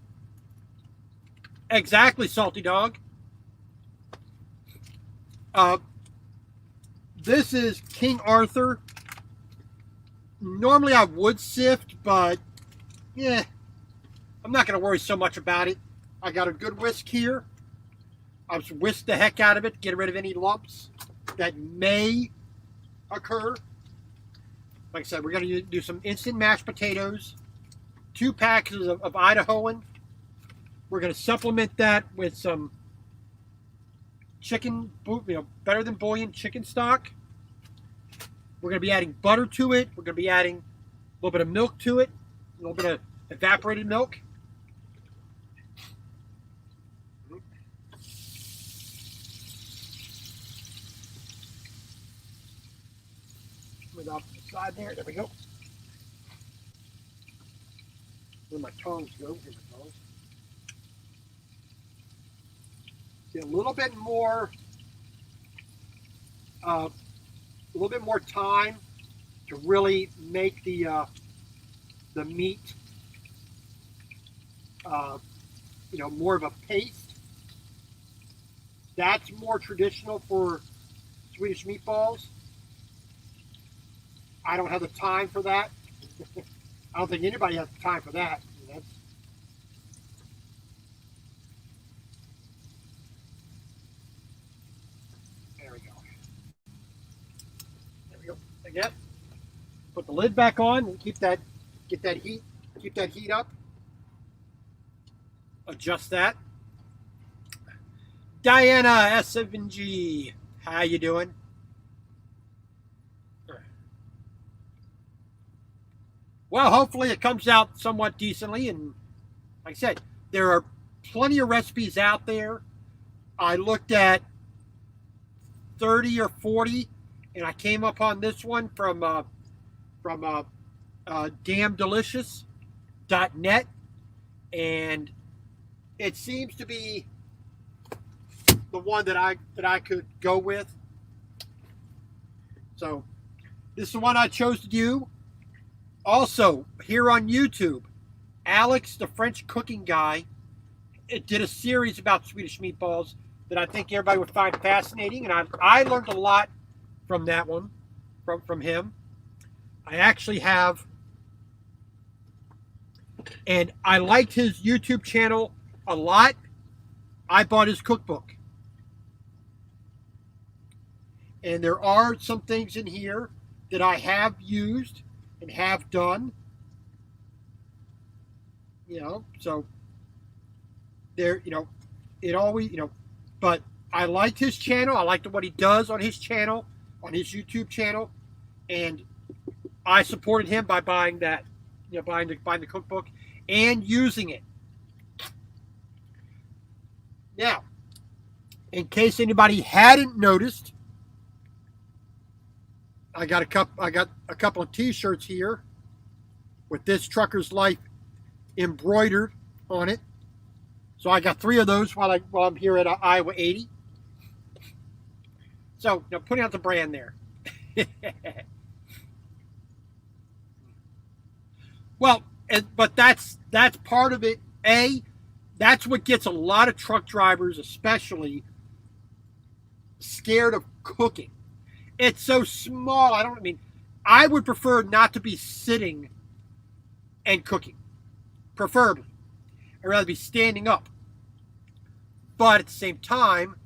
Exactly, Salty Dog. This is King Arthur. Normally I would sift, but yeah, I'm not going to worry so much about it. I got a good whisk here. I'll just whisk the heck out of it, get rid of any lumps that may occur. Like I said, we're going to do some instant mashed potatoes, 2 packages of Idahoan. We're going to supplement that with some chicken, better than bouillon chicken stock. We're going to be adding butter to it. We're going to be adding a little bit of milk to it, a little bit of evaporated milk. Move off to the side there. There we go. Where my tongs go. Here's my tongs. Get a little bit more time to really make the meat more of a paste. That's more traditional for Swedish meatballs. I don't have the time for that. I don't think anybody has the time for that. There we go. There we go. Again, put the lid back on and keep that heat up. Adjust that. Diana S7G, how you doing? Well, hopefully it comes out somewhat decently. And like I said, there are plenty of recipes out there. I looked at 30 or 40, and I came upon this one from damndelicious.net, and it seems to be the one that I could go with. So this is the one I chose to do. Also, here on YouTube, Alex, the French cooking guy, did a series about Swedish meatballs that I think everybody would find fascinating, and I learned a lot from that one, from him. I actually have, and I liked his YouTube channel a lot. I bought his cookbook. And there are some things in here that I have used and have done. So there, it always, but I liked his channel. I liked what he does on his channel, on his YouTube channel. And I supported him by buying that, buying the cookbook and using it. Now, in case anybody hadn't noticed, I got a couple of T-shirts here with This Trucker's Life embroidered on it. So I got 3 of those while I'm here at Iowa 80. So putting out the brand there. Well, but that's part of it. That's what gets a lot of truck drivers, especially, scared of cooking. It's so small. I would prefer not to be sitting and cooking. Preferably. I'd rather be standing up. But at the same time,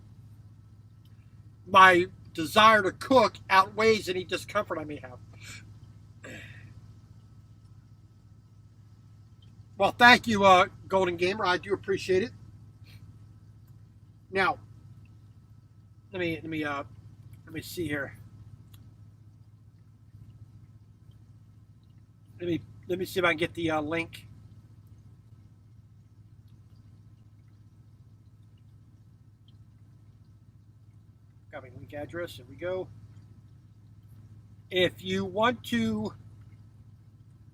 my desire to cook outweighs any discomfort I may have. Well, thank you, Golden Gamer. I do appreciate it. Now, let me see here. Let me see if I can get the link. Got my link address. There we go. If you want to,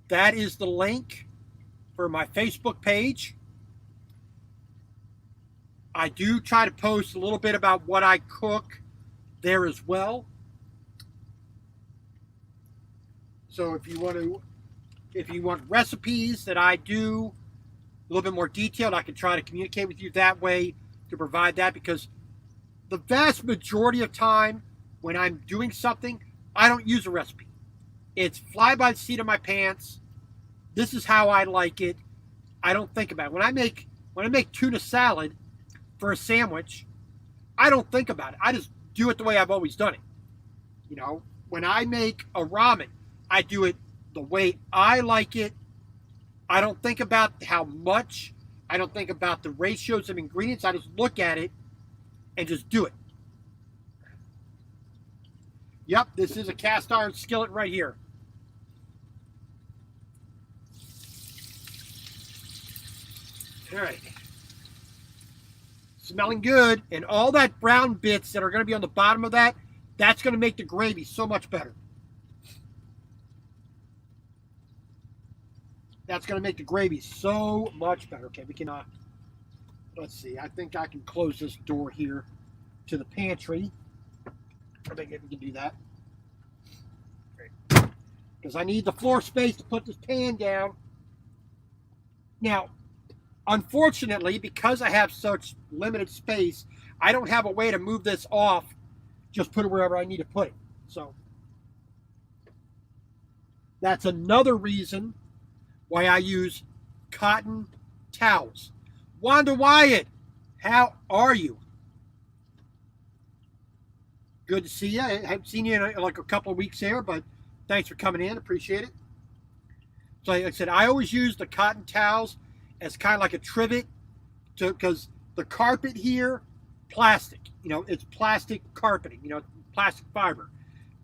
that is the link for my Facebook page. I do try to post a little bit about what I cook there as well. So if you want recipes that I do a little bit more detailed, I can try to communicate with you that way to provide that, because the vast majority of time when I'm doing something, I don't use a recipe. It's fly by the seat of my pants. This is how I like it. I don't think about it. When I make tuna salad for a sandwich, I don't think about it. I just do it the way I've always done it. When I make a ramen, I do it the way I like it. I don't think about how much. I don't think about the ratios of ingredients. I just look at it and just do it. Yep, this is a cast iron skillet right here. All right. Smelling good. And all that brown bits that are going to be on the bottom of that, that's going to make the gravy so much better. That's going to make the gravy so much better. Okay, we can, let's see. I think I can close this door here to the pantry. I think we can do that. Great. Because I need the floor space to put this pan down. Now, unfortunately, because I have such limited space, I don't have a way to move this off. Just put it wherever I need to put it. So, that's another reason why I use cotton towels. Wanda Wyatt, how are you? Good to see you. I haven't seen you in like a couple of weeks there, but thanks for coming in. Appreciate it. So like I said, I always use the cotton towels as kind of like a trivet, because the carpet here, plastic. It's plastic carpeting. Plastic fiber.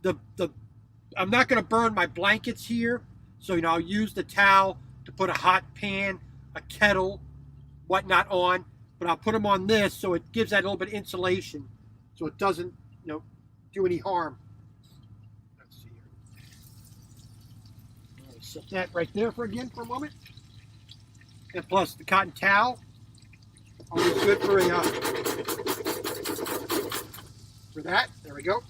I'm not going to burn my blankets here. So, I'll use the towel to put a hot pan, a kettle, whatnot on. but I'll put them on this so it gives that little bit of insulation so it doesn't, do any harm. Let's see here. Set that right there for a moment. And plus the cotton towel, always good for that. There we go.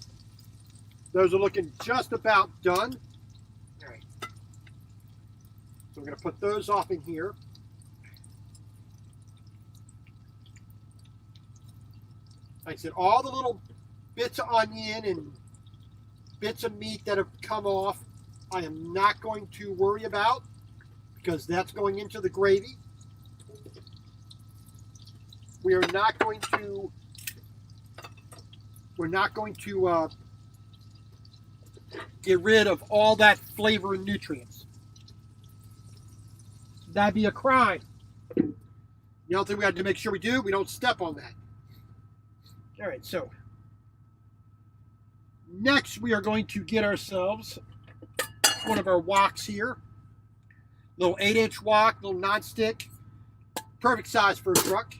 Those are looking just about done. All right. So we're going to put those off in here. Like I said, all the little bits of onion and bits of meat that have come off, I am not going to worry about because that's going into the gravy. We're not going to get rid of all that flavor and nutrients. That'd be a crime. The other thing we have to make sure we don't step on that. All right, so next we are going to get ourselves one of our woks here. Little 8-inch wok, little non-stick. Perfect size for a truck.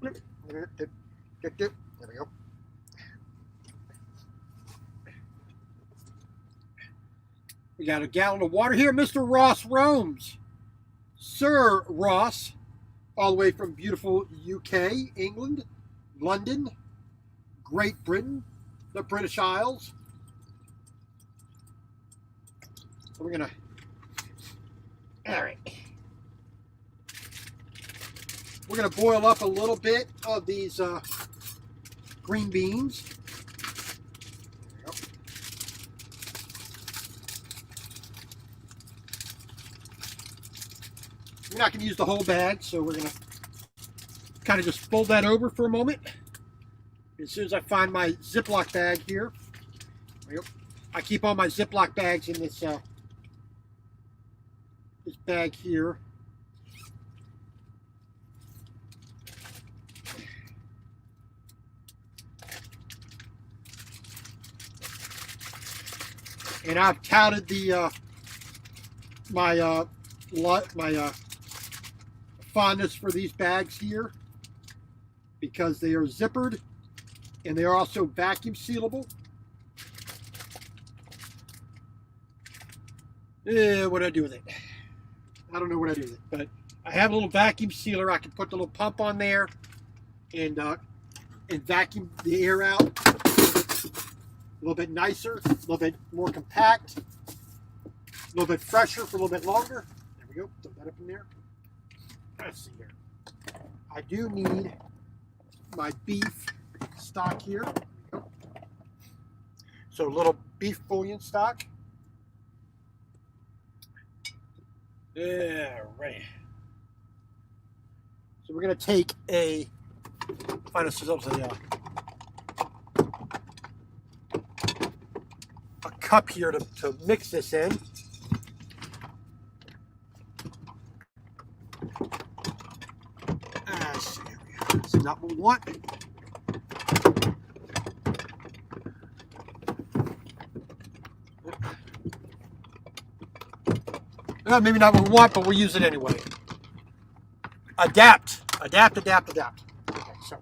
There we go. We got a gallon of water here. Mr. Ross roams. Sir Ross, all the way from beautiful UK, England, London, Great Britain, the British Isles. So we're gonna, all right. We're gonna boil up a little bit of these green beans. There we go. We're not gonna use the whole bag, so we're gonna kind of just fold that over for a moment. As soon as I find my Ziploc bag here, there we go. I keep all my Ziploc bags in this this bag here. And I've touted the my fondness for these bags here because they are zippered and they are also vacuum sealable. What do I do with it? I don't know what I do with it, but I have a little vacuum sealer. I can put the little pump on there and vacuum the air out. A little bit nicer, a little bit more compact, a little bit fresher for a little bit longer. There we go. Throw that up in there. Let's see here. I do need my beef stock here. So a little beef bouillon stock. Yeah, right. So we're going to take find ourselves a cup here to mix this in. This is not what we want. Maybe not what we want, but we'll use it anyway. Adapt. Okay, so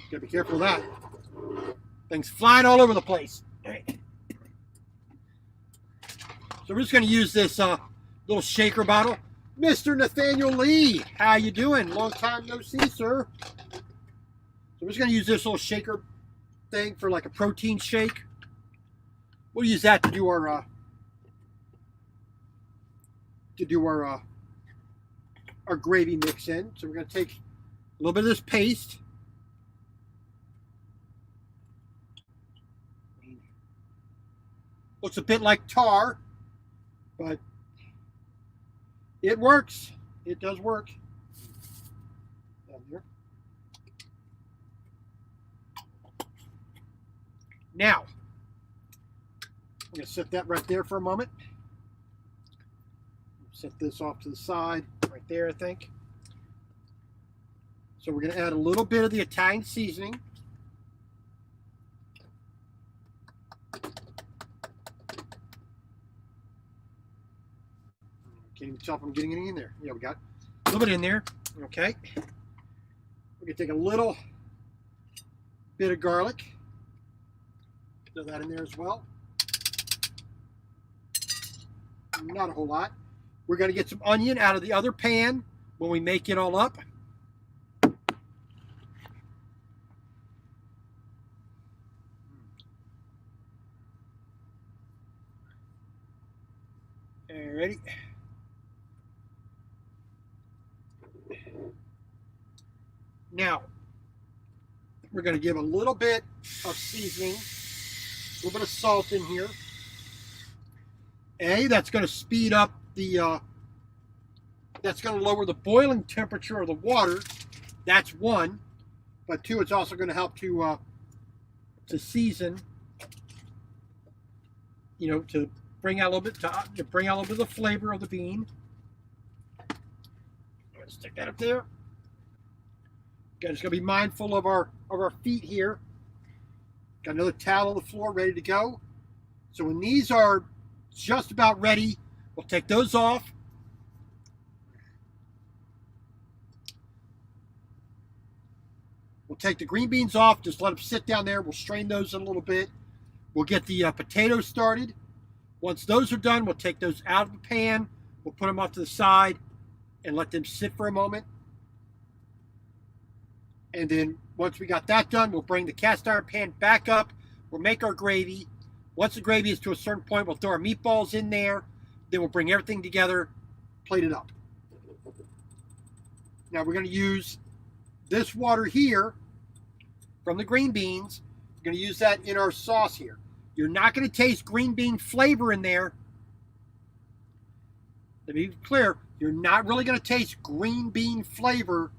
gotta be careful of that. Things flying all over the place. All right. So we're just going to use this little shaker bottle. Mr. Nathaniel Lee, how you doing? Long time no see, sir. So we're just going to use this little shaker thing for like a protein shake. We'll use that to do our gravy mix in. So we're going to take a little bit of this paste. Looks a bit like tar, but it works. It does work. Down there. Now, I'm going to set that right there for a moment. Set this off to the side, right there, I think. So we're going to add a little bit of the Italian seasoning. Can't even tell if I'm getting any in there. Yeah, we got a little bit in there. Okay. We're going to take a little bit of garlic. Throw that in there as well. Not a whole lot. We're going to get some onion out of the other pan when we make it all up. Alrighty. Now, we're going to give a little bit of seasoning, a little bit of salt in here. That's going to speed up the, that's going to lower the boiling temperature of the water. That's one. But two, it's also going to help to season, to bring out a little bit, to bring out a little bit of the flavor of the bean. Let's stick that up there. Okay, just going to be mindful of our feet here. Got another towel on the floor ready to go. So when these are just about ready, we'll take those off. We'll take the green beans off, just let them sit down there. We'll strain those in a little bit. We'll get the potatoes started. Once those are done, we'll take those out of the pan. We'll put them off to the side and let them sit for a moment. And then once we got that done, we'll bring the cast iron pan back up. We'll make our gravy. Once the gravy is to a certain point, we'll throw our meatballs in there. Then we'll bring everything together, plate it up. Now we're going to use this water here from the green beans. We're going to use that in our sauce here. You're not going to taste green bean flavor in there. To be clear, you're not really going to taste green bean flavor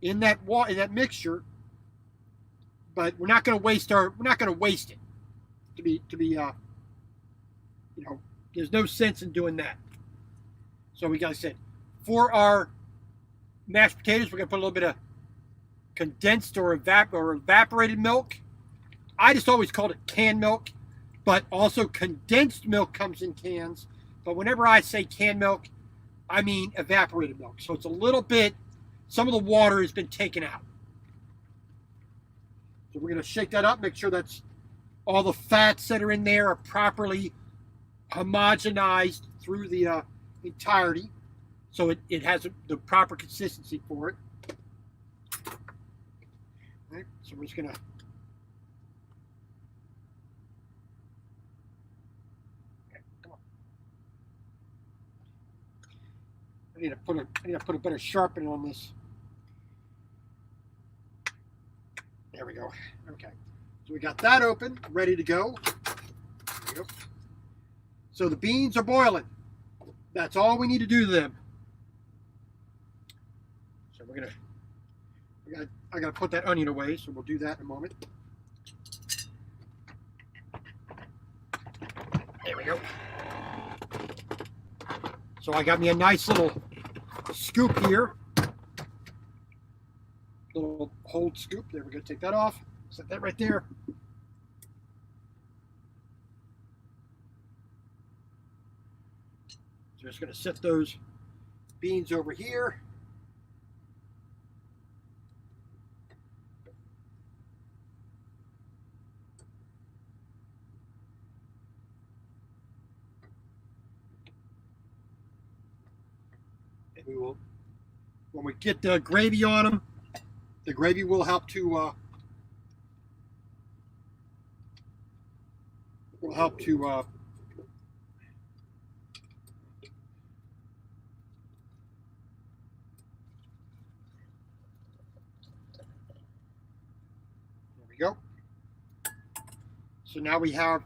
in that mixture. But we're not going to waste it. There's no sense in doing that. So we got to say, for our mashed potatoes, we're going to put a little bit of condensed or evaporated milk. I just always called it canned milk, but also condensed milk comes in cans. But whenever I say canned milk, I mean evaporated milk. So it's a little bit, some of the water has been taken out. So we're going to shake that up, make sure that's all the fats that are in there are properly homogenized through the entirety. So it has the proper consistency for it. All right, so we're just going to I need to put a better sharpening on this. There we go. Okay. So we got that open, ready to go. There we go. So the beans are boiling. That's all we need to do to them. So I gotta put that onion away, so we'll do that in a moment. There we go. So I got me a nice little scoop here. Little hold scoop. There, we're going to take that off. Set that right there. So just going to set those beans over here. And we will, when we get the gravy on them, the gravy will help to there we go. So now we have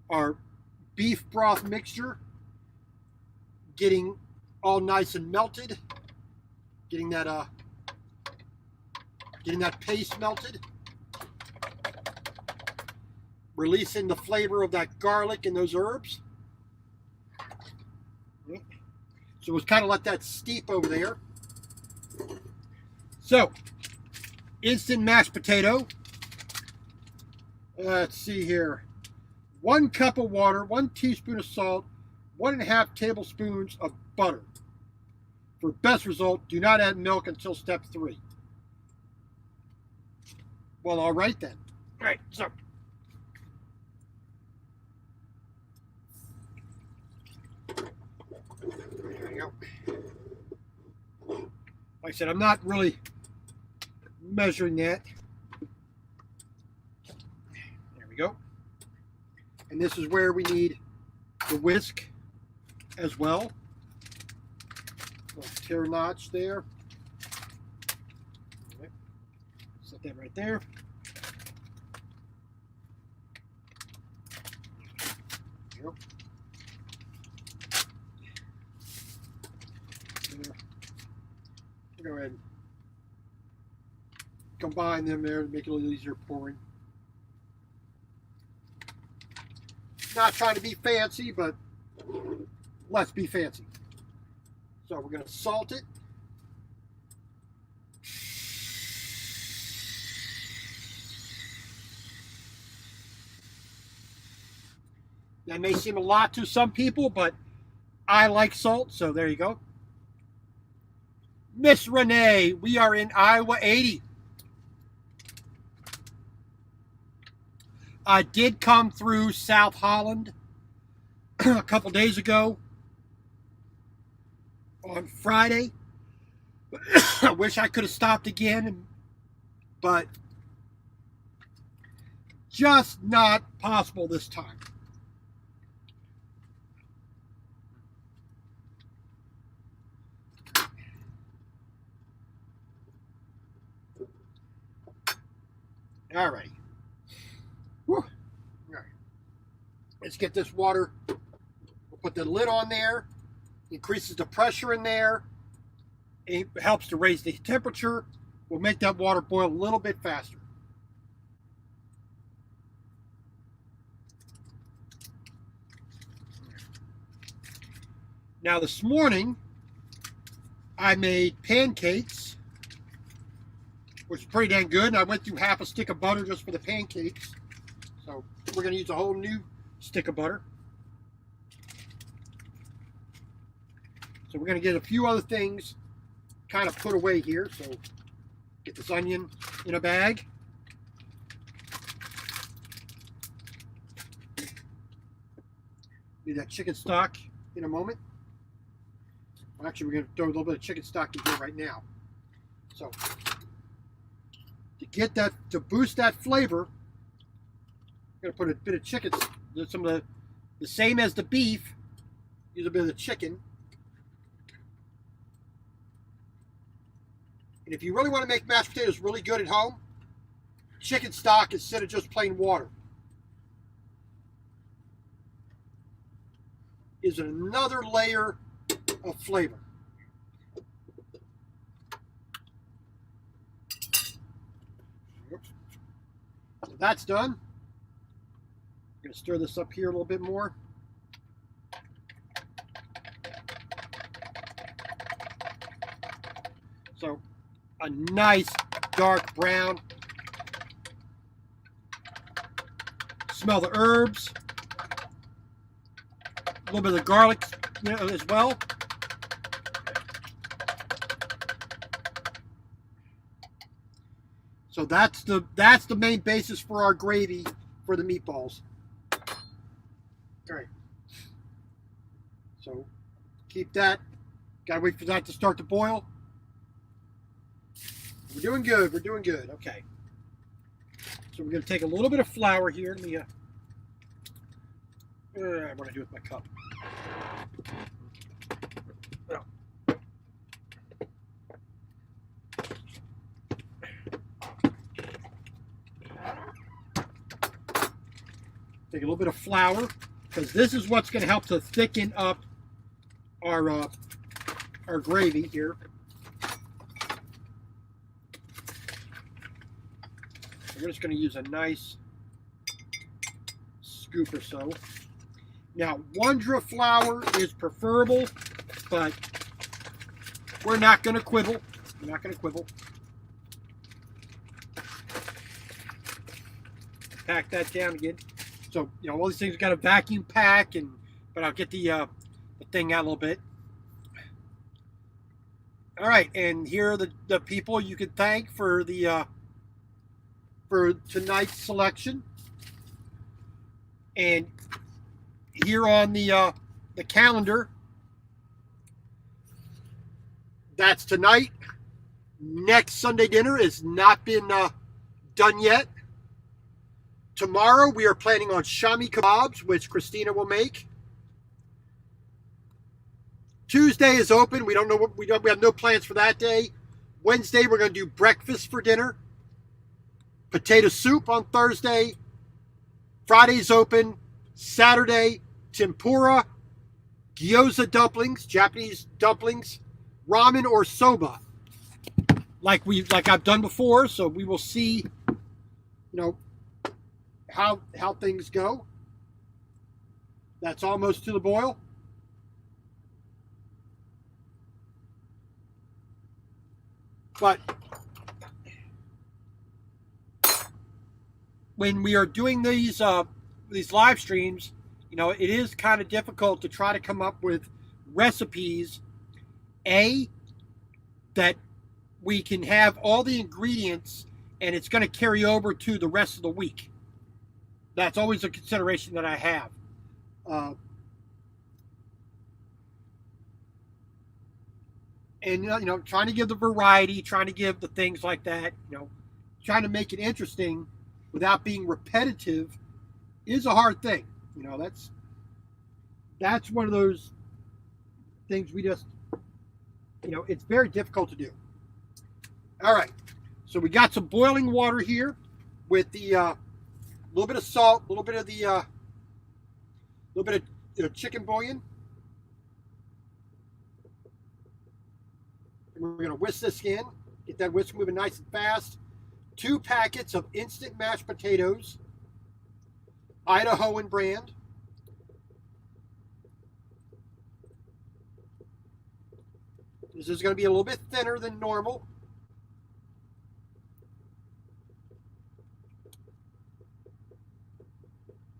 our beef broth mixture getting all nice and melted, getting that paste melted, releasing the flavor of that garlic and those herbs. So we'll kind of let that steep over there. So, instant mashed potato. Let's see here. 1 cup of water, 1 teaspoon of salt, 1.5 tablespoons of butter. For best result, do not add milk until step 3. Well, all right then. All right, so there you go. Like I said, I'm not really measuring that. There we go. And this is where we need the whisk as well. Little tear notch there. Okay. Set that right there. There you go. Go ahead and combine them there to make it a little easier pouring. Not trying to be fancy, but let's be fancy. So we're going to salt it. That may seem a lot to some people, but I like salt, so there you go. Miss Renee, we are in Iowa 80. I did come through South Holland a couple days ago on Friday. I wish I could have stopped again, but just not possible this time. All right. Whew. All right. Let's get this water. We'll put the lid on there. Increases the pressure in there. It helps to raise the temperature. We'll make that water boil a little bit faster. Now this morning, I made pancakes, which is pretty dang good. And I went through half a stick of butter just for the pancakes. So we're going to use a whole new stick of butter. So we're going to get a few other things kind of put away here. So get this onion in a bag. Need that chicken stock in a moment. Well, actually, we're going to throw a little bit of chicken stock in here right now. So to get that, to boost that flavor, I'm going to put a bit of chicken, some of the same as the beef, use a bit of the chicken. And if you really want to make mashed potatoes really good at home, chicken stock instead of just plain water is another layer of flavor. So that's done. I'm going to stir this up here a little bit more. So a nice dark brown. Smell the herbs. A little bit of the garlic, as well. So that's the main basis for our gravy for the meatballs. All right. So keep that. Gotta wait for that to start to boil. We're doing good. We're doing good. Okay. So we're going to take a little bit of flour here. Let me. What do I do with my cup? Oh. Take a little bit of flour, because this is what's going to help to thicken up our gravy here. We're just going to use a nice scoop or so. Now, Wondra flour is preferable, but we're not going to quibble. We're not going to quibble. Pack that down again. So, all these things got a vacuum pack, but I'll get the thing out a little bit. All right, and here are the people you can thank for the for tonight's selection. And here on the calendar, that's tonight. Next Sunday dinner has not been done yet. Tomorrow we are planning on shami kebabs, which Christina will make. Tuesday is open. We don't know what we have no plans for that day. Wednesday we're going to do breakfast for dinner. Potato soup on Thursday. Friday's open. Saturday, tempura, gyoza dumplings, Japanese dumplings, ramen or soba, like I've done before. So we will see, how things go. That's almost to the boil. But when we are doing these live streams, it is kind of difficult to try to come up with recipes, that we can have all the ingredients and it's going to carry over to the rest of the week. That's always a consideration that I have. And trying to give the variety, trying to give the things like that, trying to make it interesting without being repetitive is a hard thing. That's one of those things we just, it's very difficult to do. All right, so we got some boiling water here with the little bit of salt, a little bit of the little bit of chicken bouillon. And we're going to whisk this in, get that whisk moving nice and fast. 2 packets of instant mashed potatoes, Idahoan brand. This is going to be a little bit thinner than normal.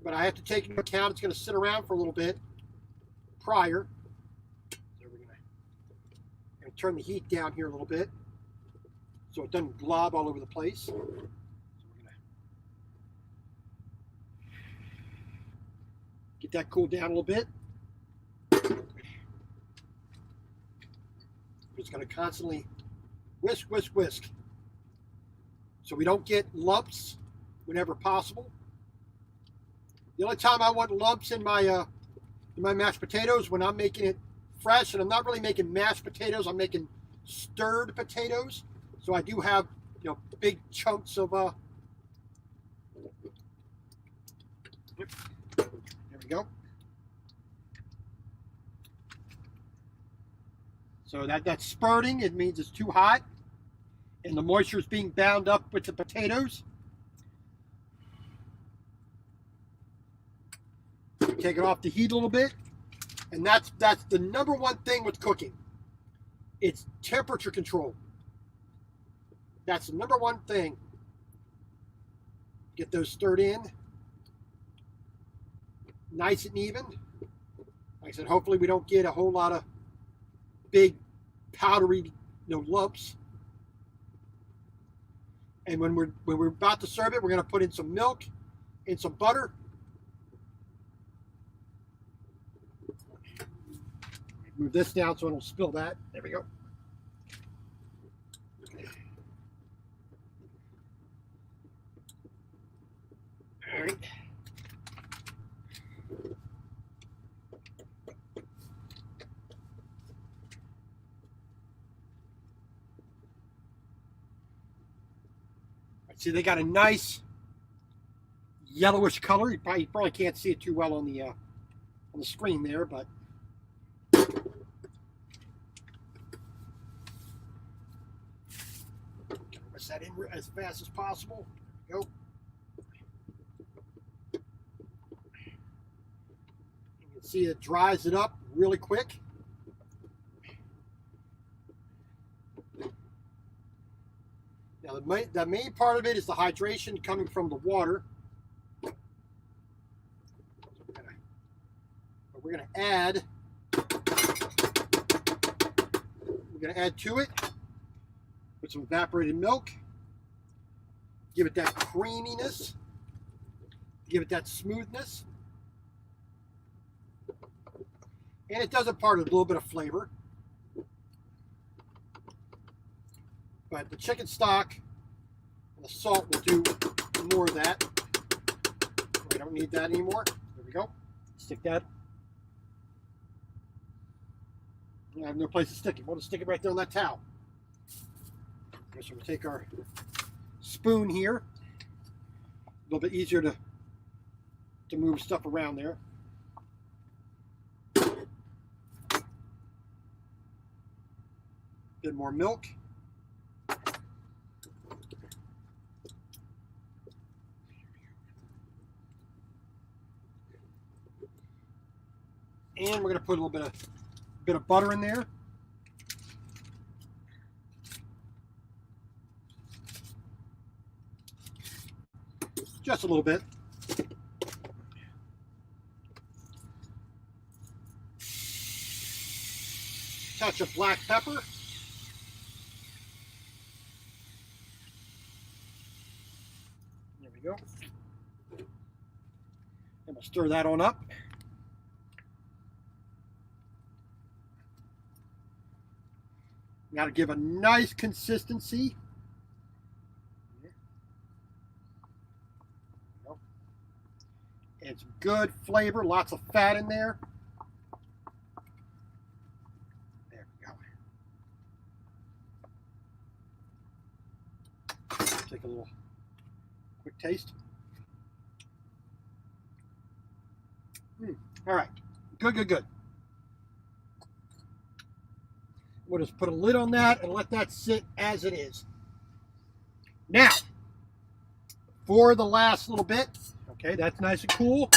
But I have to take into account it's going to sit around for a little bit prior. So we're going to turn the heat down here a little bit so it doesn't glob all over the place. So we're going to get that cooled down a little bit. It's going to constantly whisk, whisk, whisk, so we don't get lumps whenever possible. The only time I want lumps in my mashed potatoes when I'm making it fresh, and I'm not really making mashed potatoes. I'm making stirred potatoes, so I do have big chunks of. There we go. So that's spurting. It means it's too hot, and the moisture is being bound up with the potatoes. Take it off the heat a little bit, and that's the number one thing with cooking. It's temperature control. That's the number one thing. Get those stirred in, nice and even. Like I said, hopefully we don't get a whole lot of big powdery lumps. And when we're about to serve it, we're going to put in some milk and some butter. Move this down so I don't spill that. There we go. All right. See, they got a nice yellowish color. You probably can't see it too well on the screen there, but whisk that in as fast as possible. There we go. You can see it dries it up really quick. Now, the main part of it is the hydration coming from the water. We're going to add we're going to add to it with some evaporated milk. Give it that creaminess. Give it that smoothness. And it does impart a little bit of flavor. But the chicken stock and the salt will do more of that. We don't need that anymore. There we go. Stick that. I have no place to stick it. We'll just stick it right there on that towel. So we'll take our spoon here. A little bit easier to move stuff around there. Bit more milk. And we're going to put a little bit of butter in there. Just a little bit. Touch of black pepper. There we go. And we'll stir that on up. Got to give a nice consistency. It's good flavor, lots of fat in there. There we go. Take a little quick taste. All right, good. We'll just put a lid on that and let that sit as it is. Now, for the last little bit, okay, that's nice and cool.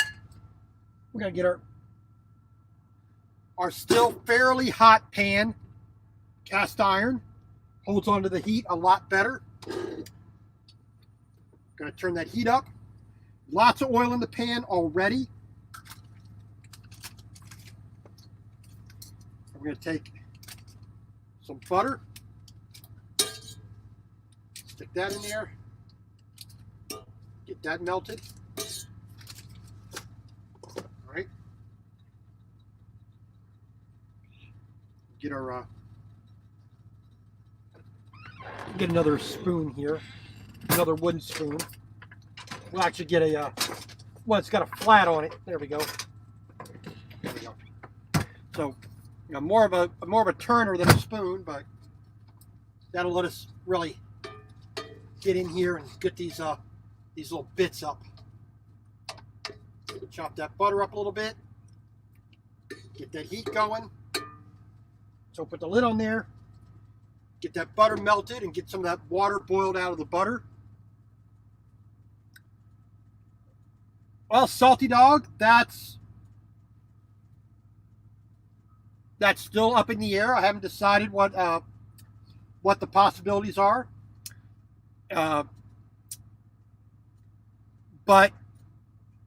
We're going to get our still fairly hot pan, cast iron, holds onto the heat a lot better. Going to turn that heat up. Lots of oil in the pan already. We're going to take some butter, stick that in there, get that melted. All right, get our get another spoon here, another wooden spoon. We'll actually get a well, it's got a flat on it. There we go. There we go. So, you know, more of a turner than a spoon, but that'll let us really get in here and get these little bits up. Chop that butter up a little bit. Get that heat going. So put the lid on there. Get that butter melted and get some of that water boiled out of the butter. Well, salty dog, that's still up in the air. I haven't decided what the possibilities are. But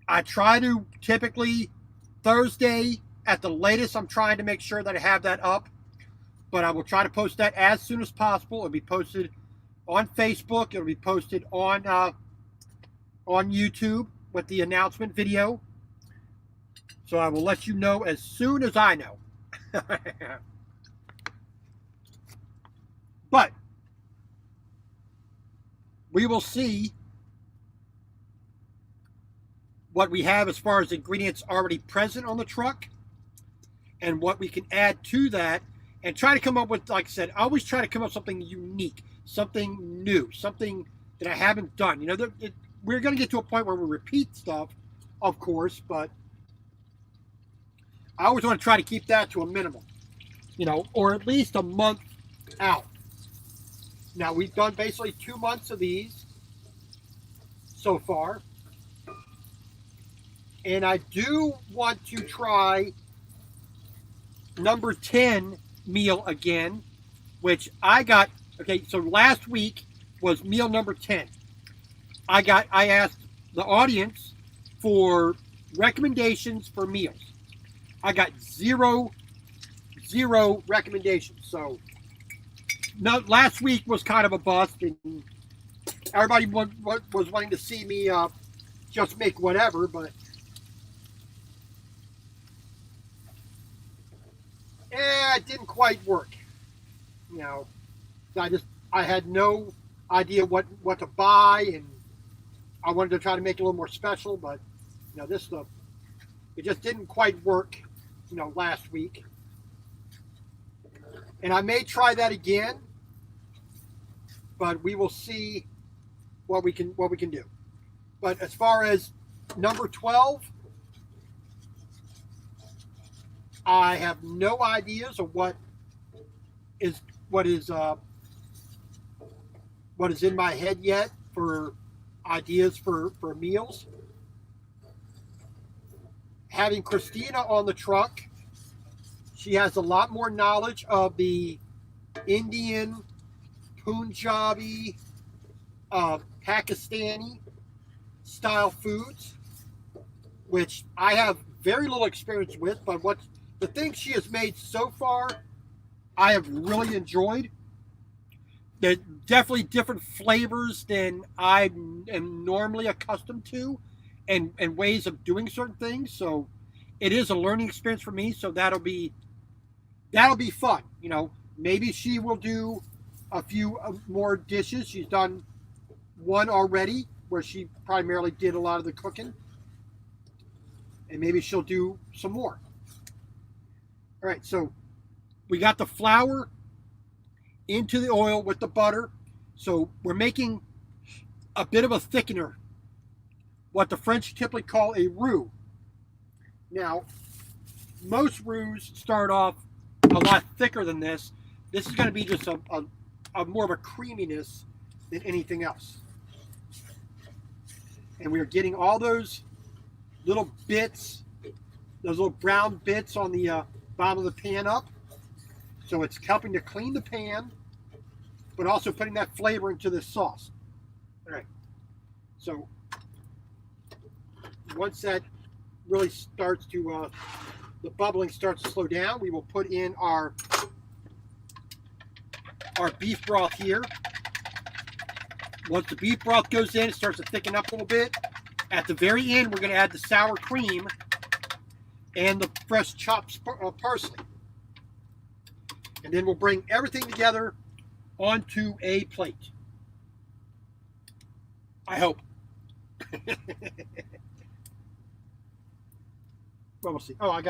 I try to typically Thursday at the latest. I'm trying to make sure that I have that up. But I will try to post that as soon as possible. It'll be posted on Facebook. It'll be posted on YouTube with the announcement video. So I will let you know as soon as I know. But we will see what we have as far as ingredients already present on the truck and what we can add to that, and try to come up with, like I said, I always try to come up with something unique, something new, something that I haven't done. You know, we're going to get to a point where we repeat stuff, of course, but I always want to try to keep that to a minimum, you know, or at least a month out. Now, we've done basically 2 months of these so far. And I do want to try number 10 meal again, which I got, okay, so last week was meal number 10. I asked the audience for recommendations for meals. I got zero recommendations. So no, last week was kind of a bust, and everybody was wanting to see me just make whatever, but it didn't quite work. You know, I had no idea what to buy, and I wanted to try to make it a little more special, but you know, this stuff, it just didn't quite work, you know, last week. And I may try that again, but we will see what we can do. But as far as number 12, I have no ideas of what is in my head yet for ideas for meals. Having Christina on the truck, she has a lot more knowledge of the Indian, Punjabi, Pakistani style foods, which I have very little experience with, but the things she has made so far, I have really enjoyed. They're definitely different flavors than I am normally accustomed to, and ways of doing certain things. So it is a learning experience for me. So that'll be fun. You know, maybe she will do a few more dishes. She's done one already where she primarily did a lot of the cooking, and maybe she'll do some more. All right, so we got the flour into the oil with the butter. So we're making a bit of a thickener, what the French typically call a roux. Now, most roux start off a lot thicker than this. This is going to be just a more of a creaminess than anything else. And we are getting all those little bits, those little brown bits on the bottom of the pan up. So it's helping to clean the pan, but also putting that flavor into this sauce. All right. So once that really starts to, the bubbling starts to slow down, we will put in our beef broth here. Once the beef broth goes in, it starts to thicken up a little bit. At the very end, we're going to add the sour cream and the fresh chopped parsley. And then we'll bring everything together onto a plate. I hope. Well, we'll see. Oh,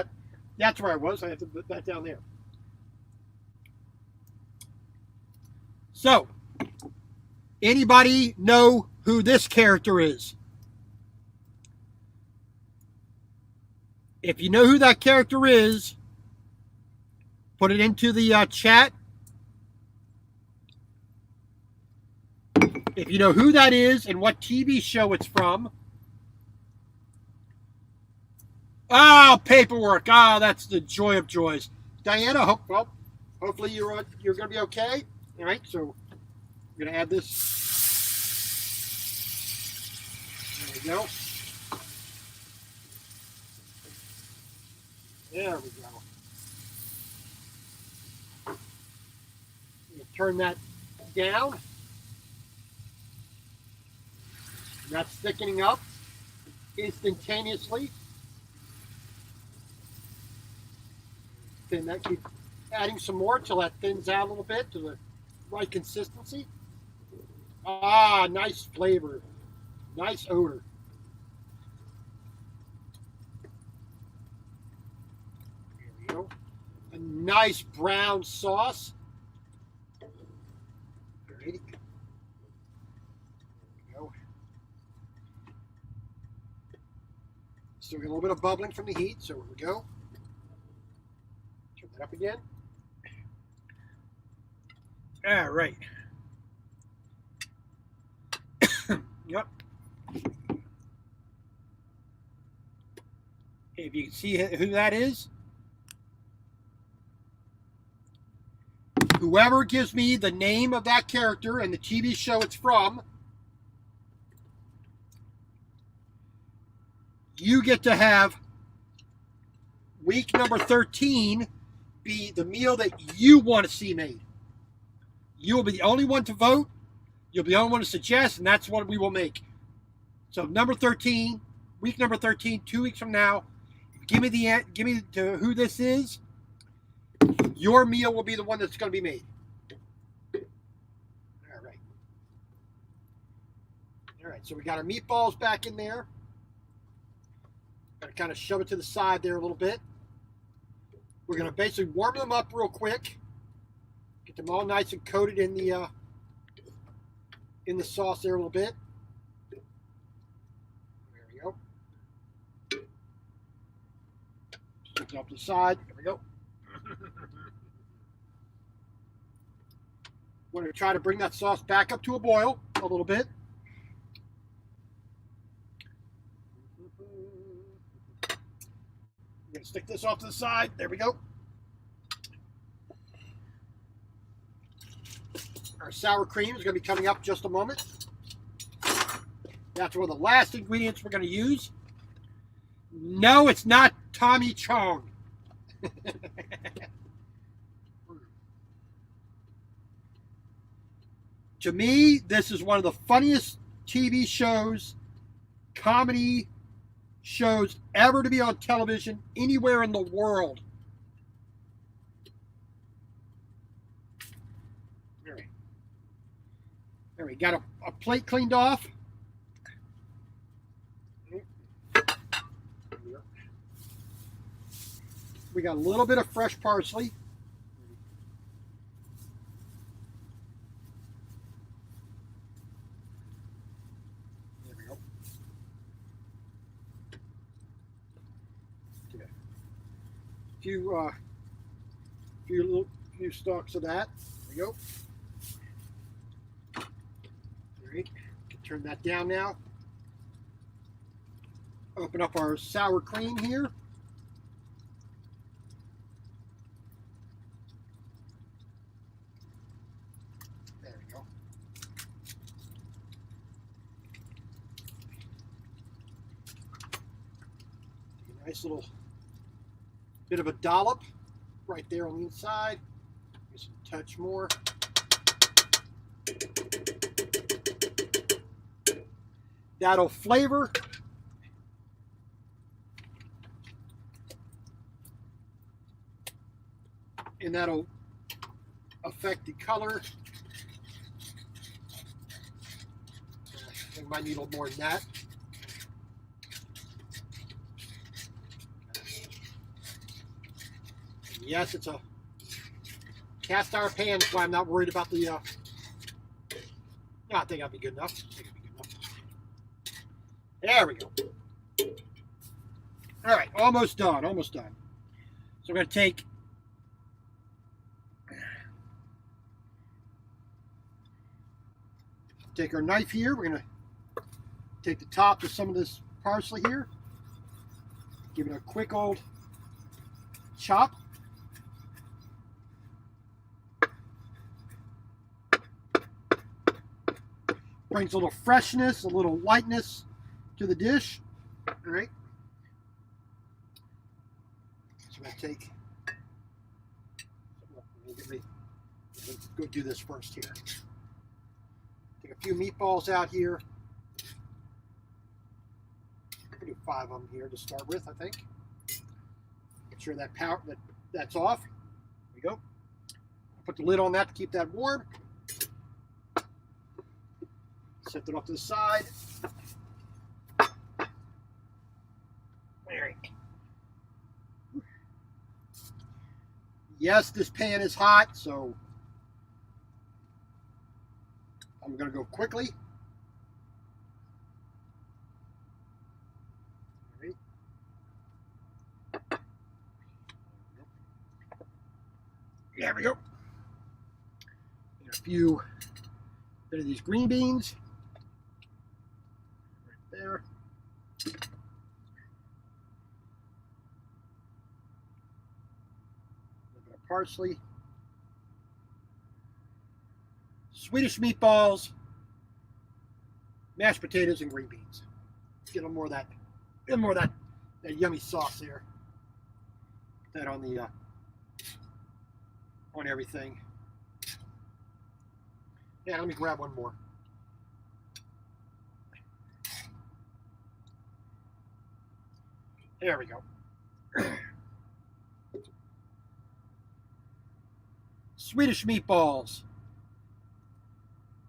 that's where I was. I have to put that down there. So, anybody know who this character is? If you know who that character is, put it into the chat. If you know who that is and what TV show it's from. Oh, paperwork. Oh, that's the joy of joys. Diana, hopefully you're going to be okay. All right, so we're going to add this. There we go. There we go. Turn that down. That's thickening up instantaneously. Then that keep adding some more till that thins out a little bit to the right consistency. Ah, nice flavor. Nice odor. There we go. A nice brown sauce. Alrighty. Still got a little bit of bubbling from the heat, so here we go. Turn that up again. All right. Yep. If you can see who that is, whoever gives me the name of that character and the TV show it's from, you get to have week number 13 be the meal that you want to see made. You will be the only one to vote. You'll be the only one to suggest, and that's what we will make. So number 13, week number 13, 2 weeks from now, give me to who this is. Your meal will be the one that's going to be made. All right. All right, so we got our meatballs back in there. Going to kind of shove it to the side there a little bit. We're going to basically warm them up real quick. Get them all nice and coated in the sauce there a little bit. There we go. Stick it off to the side. There we go. We're going to try to bring that sauce back up to a boil a little bit. We're going to stick this off to the side. There we go. Our sour cream is going to be coming up in just a moment. That's one of the last ingredients we're going to use. No, it's not Tommy Chong. To me, this is one of the funniest TV shows, comedy shows ever to be on television anywhere in the world. There we got a plate cleaned off. We got a little bit of fresh parsley. There we go. Few stalks of that. There we go. Right. Can turn that down now. Open up our sour cream here. There we go. Take a nice little bit of a dollop right there on the inside. Just a touch more. That'll flavor. And that'll affect the color. I think might need a little more than that. And yes, it's a cast iron pan, so I'm not worried about the. I think that'll be good enough. There we go. All right, almost done, almost done. So we're going to take our knife here. We're going to take the top of some of this parsley here. Give it a quick old chop. Brings a little freshness, a little lightness to the dish. All right. So I'm going to take, let's go do this first here. Take a few meatballs out here. I'm going to do 5 of them here to start with, I think. Make sure that's off. There we go. Put the lid on that to keep that warm. Set it off to the side. Yes, this pan is hot, so I'm going to go quickly. There we go. And a few bit of these green beans. Right there. Parsley, Swedish meatballs, mashed potatoes, and green beans. Get a little more of that, that yummy sauce there. Put that on the on everything. Yeah, let me grab one more. There we go. Swedish meatballs,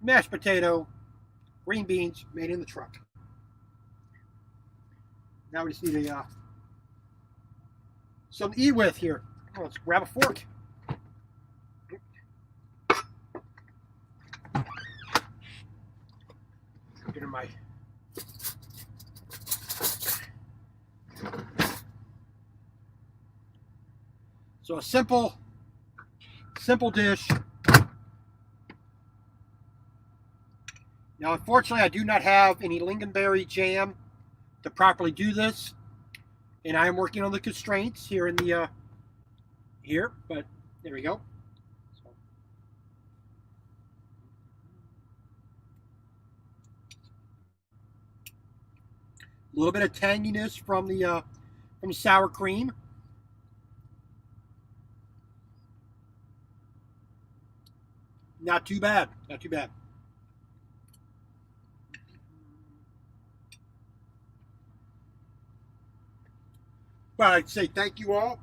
mashed potato, green beans made in the truck. Now we just need something to eat with here. Oh, let's grab a fork. Get in my so a simple dish. Now, unfortunately, I do not have any lingonberry jam to properly do this, and I am working on the constraints here in the but there we go. So. A little bit of tanginess from the sour cream. Not too bad. Not too bad. But I'd say thank you all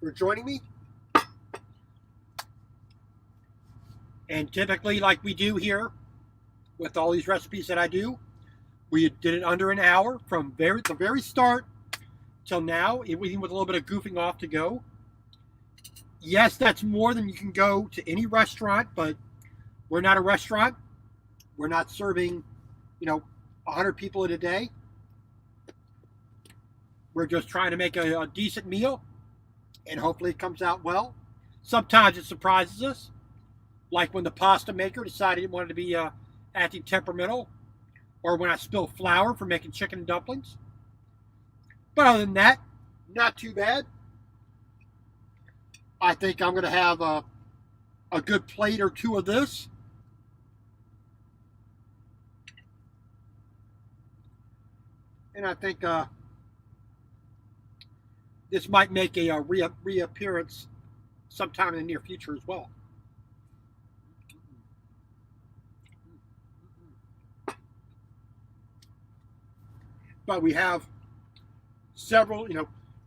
for joining me. And typically, like we do here with all these recipes that I do, we did it under an hour from the very start till now, even with a little bit of goofing off to go. Yes, that's more than you can go to any restaurant, but we're not a restaurant. We're not serving, 100 people in a day. We're just trying to make a decent meal, and hopefully it comes out well. Sometimes it surprises us, like when the pasta maker decided it wanted to be acting temperamental, or when I spilled flour for making chicken dumplings. But other than that, not too bad. I think I'm going to have a good plate or two of this. And I think this might make a reappearance sometime in the near future as well. But we have several,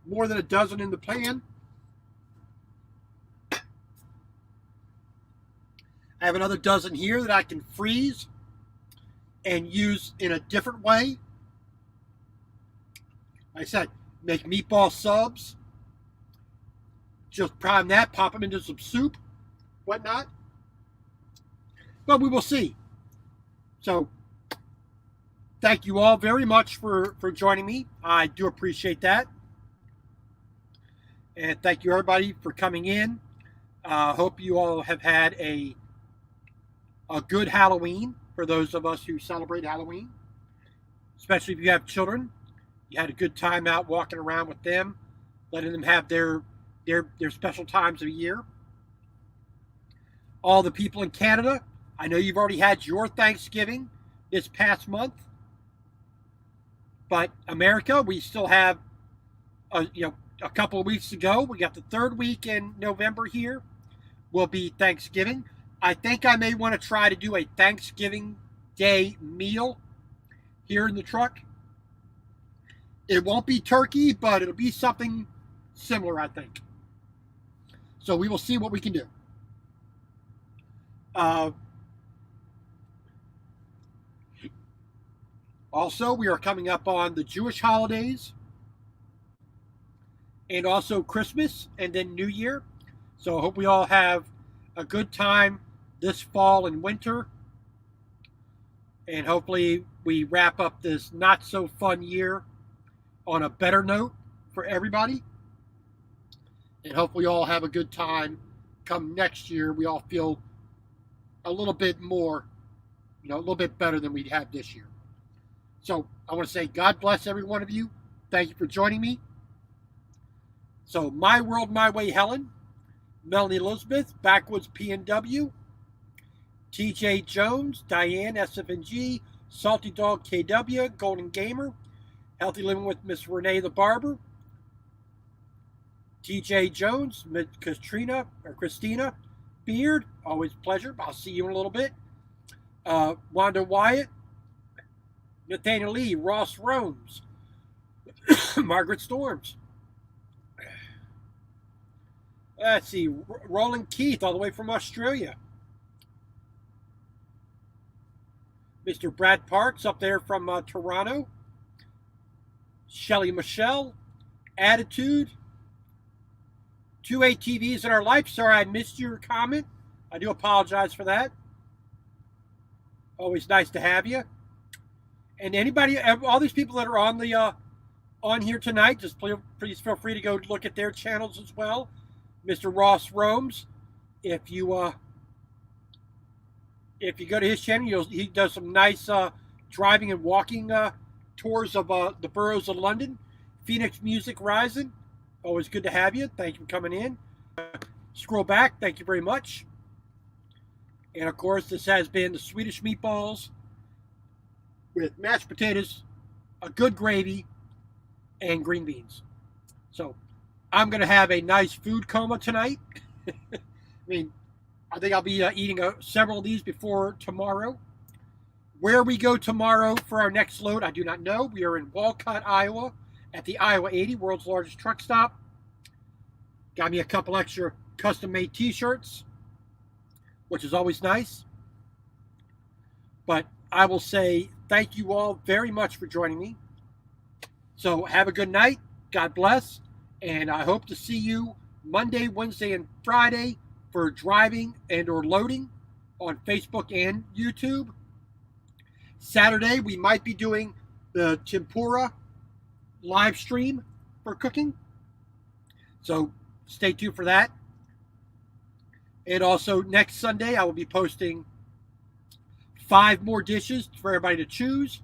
more than a dozen in the pan. I have another dozen here that I can freeze and use in a different way. Like I said, make meatball subs. Just prime that, pop them into some soup, whatnot. But we will see. So, thank you all very much for joining me. I do appreciate that. And thank you everybody for coming in. Hope you all have had a good Halloween for those of us who celebrate Halloween. Especially if you have children. You had a good time out walking around with them, letting them have their special times of year. All the people in Canada, I know you've already had your Thanksgiving this past month. But America, we still have a couple of weeks to go. We got the third week in November here. Will be Thanksgiving. I think I may want to try to do a Thanksgiving Day meal here in the truck. It won't be turkey, but it'll be something similar, I think. So we will see what we can do. Also, we are coming up on the Jewish holidays and also Christmas and then New Year. So I hope we all have a good time this fall and winter. And hopefully we wrap up this not so fun year on a better note for everybody. And hopefully all have a good time come next year. We all feel a little bit more, a little bit better than we had this year. So I want to say God bless every one of you. Thank you for joining me. So My World, My Way, Helen, Melanie Elizabeth, Backwoods PNW, TJ Jones, Diane SFNG, Salty Dog KW, Golden Gamer, Healthy Living with Miss Renee the Barber, TJ Jones, Christina, Beard, always a pleasure. I'll see you in a little bit. Wanda Wyatt, Nathaniel Lee, Ross Romes, Margaret Storms. Let's see, Roland Keith, all the way from Australia. Mr. Brad Parks, up there from Toronto. Shelly Michelle, Attitude. 2 ATVs in our life. Sorry I missed your comment. I do apologize for that. Always nice to have you. And anybody, all these people that are on the on here tonight, just please feel free to go look at their channels as well. Mr. Ross Romes, if you go to his channel, he does some nice driving and walking tours of the boroughs of London. Phoenix Music Rising, always good to have you. Thank you for coming in. Scroll back, thank you very much. And of course, this has been the Swedish meatballs with mashed potatoes, a good gravy, and green beans. So I'm going to have a nice food coma tonight. I mean, I think I'll be eating several of these before tomorrow. Where we go tomorrow for our next load, I do not know. We are in Walcott, Iowa, at the Iowa 80, world's largest truck stop. Got me a couple extra custom-made t-shirts, which is always nice. But I will say thank you all very much for joining me. So have a good night. God bless. And I hope to see you Monday, Wednesday, and Friday for driving and or loading on Facebook and YouTube. Saturday, we might be doing the tempura live stream for cooking. So stay tuned for that. And also next Sunday, I will be posting 5 more dishes for everybody to choose.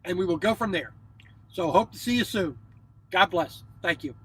And we will go from there. So hope to see you soon. God bless. Thank you.